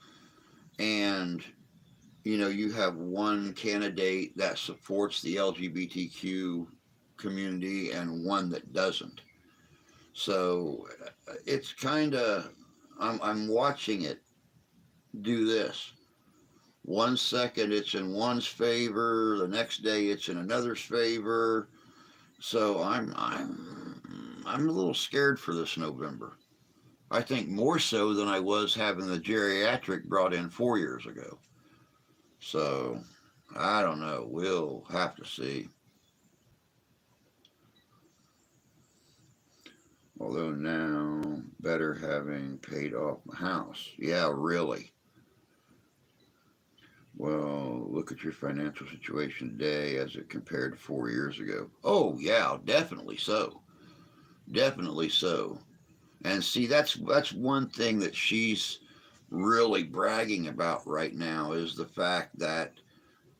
S1: And you have one candidate that supports the LGBTQ community and one that doesn't. So it's kind of I'm watching it do this. 1 second it's in one's favor, the next day it's in another's favor. So I'm a little scared for this November. I think more so than I was having the geriatric brought in 4 years ago. So I don't know. We'll have to see. Although now, better having paid off my house. Yeah, really. Well, look at your financial situation today as it compared to 4 years ago. Oh, yeah, definitely so. Definitely so. And see, that's one thing that she's really bragging about right now is the fact that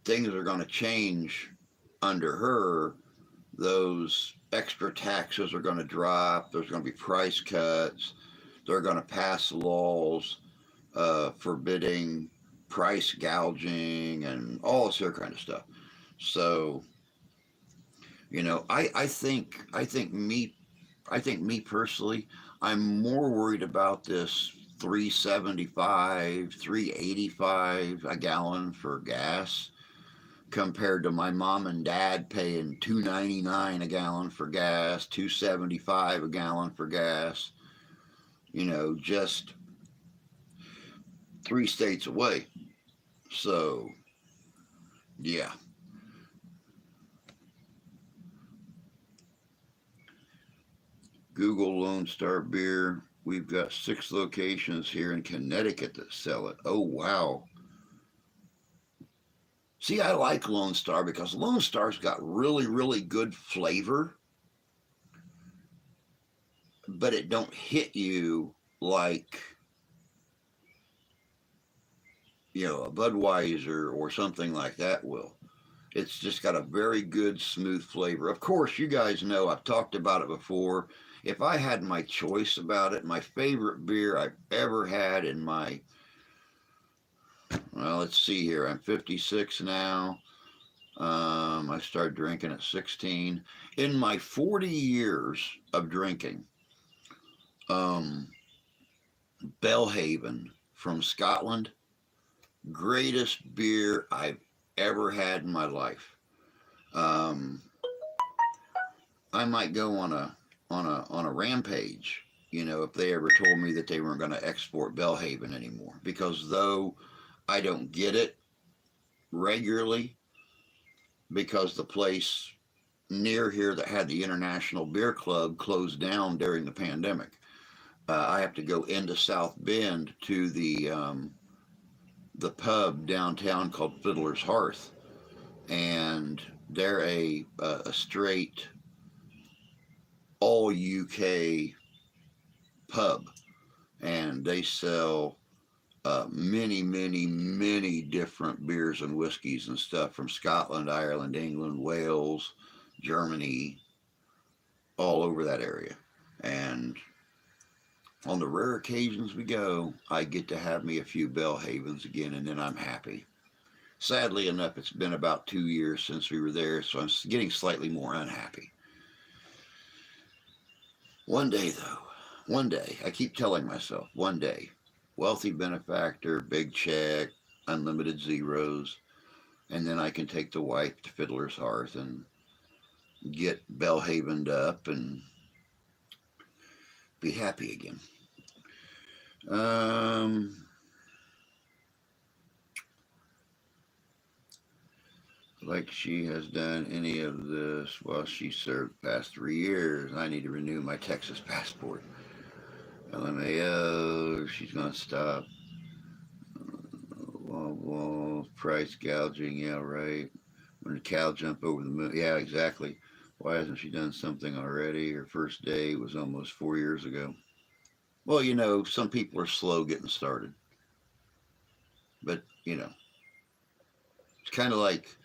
S1: things are going to change under her. Those extra taxes are going to drop. There's going to be price cuts. They're going to pass laws forbidding price gouging and all this other kind of stuff. So I think meat I think me personally, I'm more worried about this 375, 385 a gallon for gas compared to my mom and dad paying 2.99 a gallon for gas, 2.75 a gallon for gas, just 3 states away. So, yeah. Google Lone Star Beer. We've got 6 locations here in Connecticut that sell it. Oh, wow. See, I like Lone Star because Lone Star's got really, really good flavor, but it don't hit you like, a Budweiser or something like that will. It's just got a very good, smooth flavor. Of course, you guys know I've talked about it before. If I had my choice about it, my favorite beer I've ever had in my, well, let's see here, I'm 56 now. I started drinking at 16. In my 40 years of drinking, um, Belhaven from Scotland, greatest beer I've ever had in my life. Um, I might go on a rampage, if they ever told me that they weren't going to export Belhaven anymore. Because though I don't get it regularly, because the place near here that had the International Beer Club closed down during the pandemic. I have to go into South Bend to the pub downtown called Fiddler's Hearth, and they're a straight all UK pub, and they sell many, many, many different beers and whiskeys and stuff from Scotland, Ireland, England, Wales, Germany, all over that area. And on the rare occasions we go, I get to have me a few Belhavens again, and then I'm happy. Sadly enough, it's been about 2 years since we were there, so I'm getting slightly more unhappy. One day, though, one day, I keep telling myself, one day, wealthy benefactor, big check, unlimited zeros, and then I can take the wife to Fiddler's Hearth and get Belhavened up and be happy again. Um, like she has done any of this while she served past 3 years. I need to renew my Texas passport. LMAO, she's going to stop. Well, price gouging, yeah, right. When the cow jump over the moon, yeah, exactly. Why hasn't she done something already? Her first day was almost 4 years ago. Well, some people are slow getting started, but it's kind of like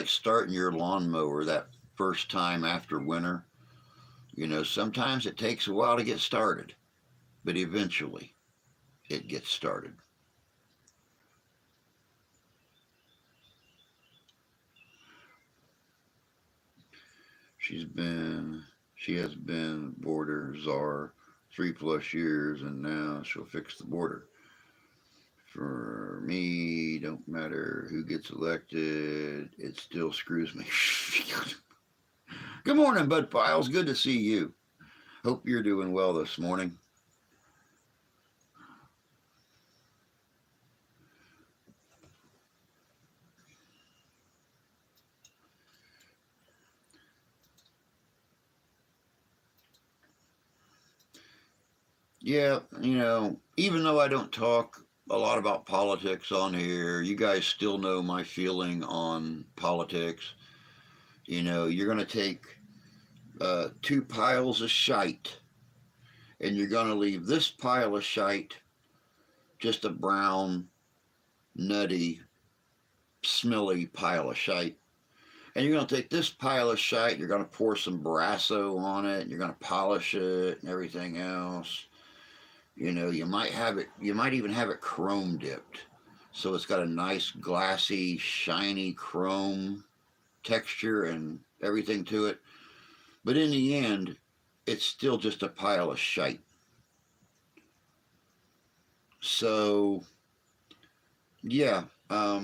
S1: starting your lawnmower that first time after winter. Sometimes it takes a while to get started, but eventually it gets started. She has been border czar 3+ years, and now she'll fix the border. For me, don't matter who gets elected, it still screws me. Good morning, Bud Files. Good to see you. Hope you're doing well this morning. Yeah, even though I don't talk a lot about politics on here, you guys still know my feeling on politics. You're going to take 2 piles of shite, and you're going to leave this pile of shite just a brown, nutty, smelly pile of shite. And you're going to take this pile of shite, you're going to pour some Brasso on it, and you're going to polish it and everything else. You might even have it chrome dipped. So it's got a nice glassy, shiny chrome texture and everything to it. But in the end, it's still just a pile of shite. So, yeah, a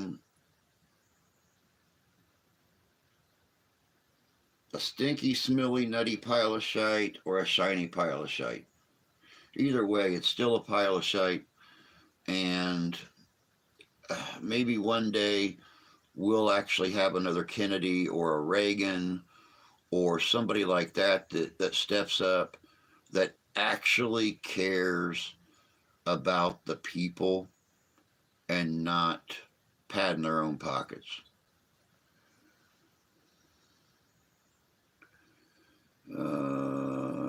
S1: stinky, smelly, nutty pile of shite or a shiny pile of shite. Either way, it's still a pile of shite. And maybe one day we'll actually have another Kennedy or a Reagan or somebody like that steps up, that actually cares about the people and not padding their own pockets.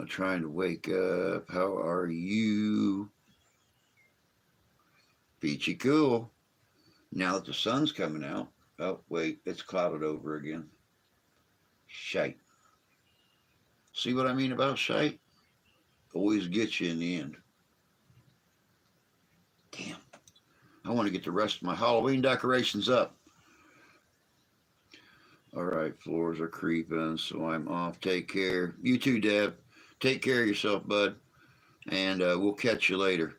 S1: Trying to wake up. How are you? Peachy cool. Now that the sun's coming out. Oh, wait, it's clouded over again. Shite. See what I mean about shite? Always gets you in the end. Damn. I want to get the rest of my Halloween decorations up. All right, floors are creeping, so I'm off. Take care. You too, Deb. Take care of yourself, bud. And we'll catch you later.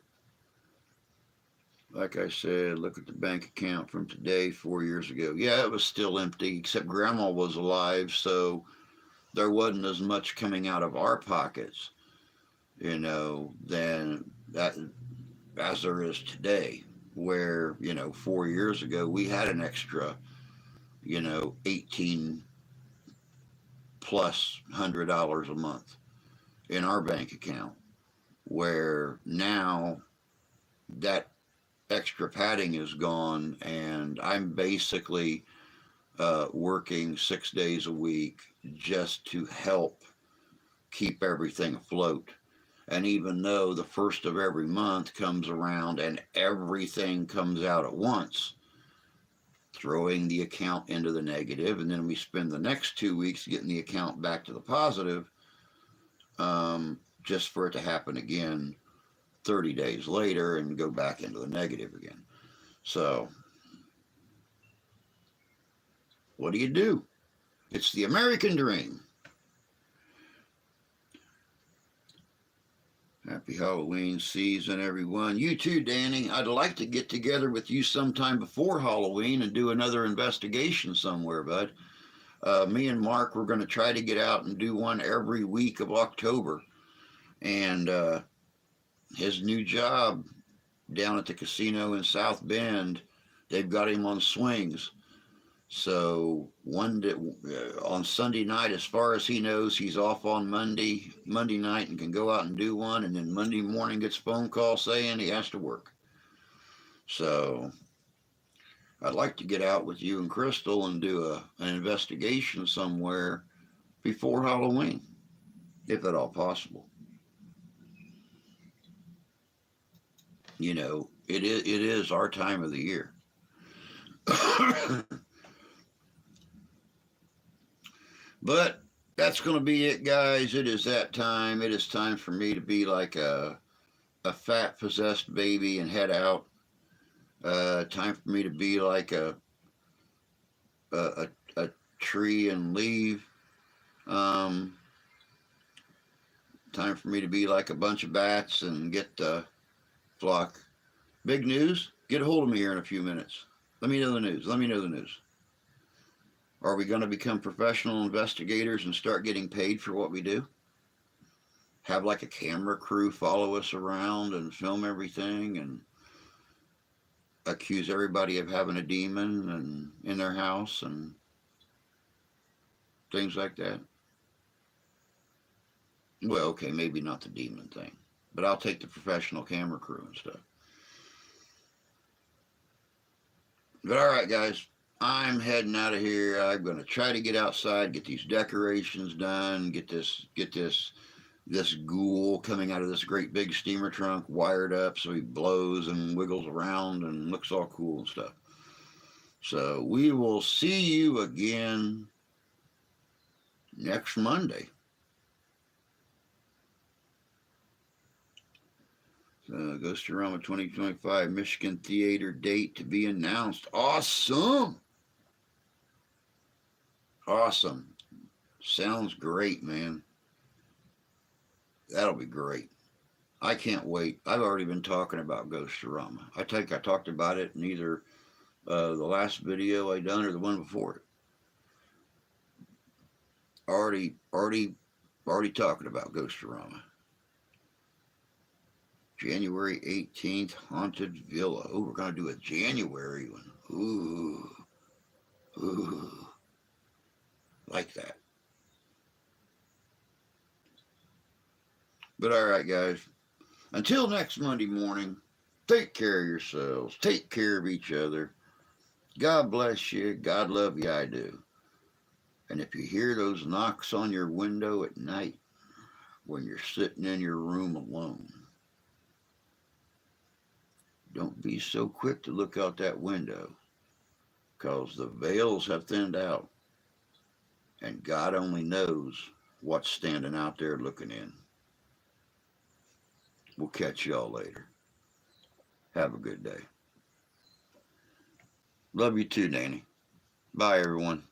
S1: Like I said, look at the bank account from today, 4 years ago. Yeah, it was still empty, except Grandma was alive, so there wasn't as much coming out of our pockets, than that as there is today. Where 4 years ago we had an extra, 18 plus $100 a month in our bank account. Where now that extra padding is gone, and I'm basically working 6 days a week just to help keep everything afloat. And even though the first of every month comes around and everything comes out at once, throwing the account into the negative, and then we spend the next 2 weeks getting the account back to the positive, just for it to happen again 30 days later and go back into the negative again. So, what do you do? It's the American dream. Happy Halloween season, everyone. You too, Danny. I'd like to get together with you sometime before Halloween and do another investigation somewhere, bud. Me and Mark, we're going to try to get out and do one every week of October. And his new job down at the casino in South Bend, they've got him on swings. So one day, on Sunday night, as far as he knows, he's off on Monday night and can go out and do one, and then Monday morning gets a phone call saying he has to work. So I'd like to get out with you and Crystal and do an investigation somewhere before Halloween, if at all possible. It is our time of the year. But that's going to be it, guys. It is that time. It is time for me to be like a fat, possessed baby and head out. Time for me to be like a tree and leave. Time for me to be like a bunch of bats and get the flock. Big news. Get a hold of me here in a few minutes. Let me know the news. Let me know the news. Are we going to become professional investigators and start getting paid for what we do? Have like a camera crew follow us around and film everything and accuse everybody of having a demon and in their house and things like that? Well, okay, maybe not the demon thing, but I'll take the professional camera crew and stuff. But all right, guys, I'm heading out of here. I'm going to try to get outside, get these decorations done, get this ghoul coming out of this great big steamer trunk wired up so he blows and wiggles around and looks all cool and stuff. So we will see you again next Monday. Ghost-O-Rama 2025 Michigan Theater date to be announced. Awesome. Awesome. Sounds great, man. That'll be great. I can't wait. I've already been talking about Ghosterama. I think I talked about it in either the last video I done or the one before it. Already talking about Ghosterama. January 18th, Haunted Villa. Oh, we're gonna do a January one. Ooh, like that. But all right, guys. Until next Monday morning, take care of yourselves. Take care of each other. God bless you. God love you. I do. And if you hear those knocks on your window at night when you're sitting in your room alone, don't be so quick to look out that window, because the veils have thinned out and God only knows what's standing out there looking in. We'll catch y'all later. Have a good day. Love you too, Danny. Bye, everyone.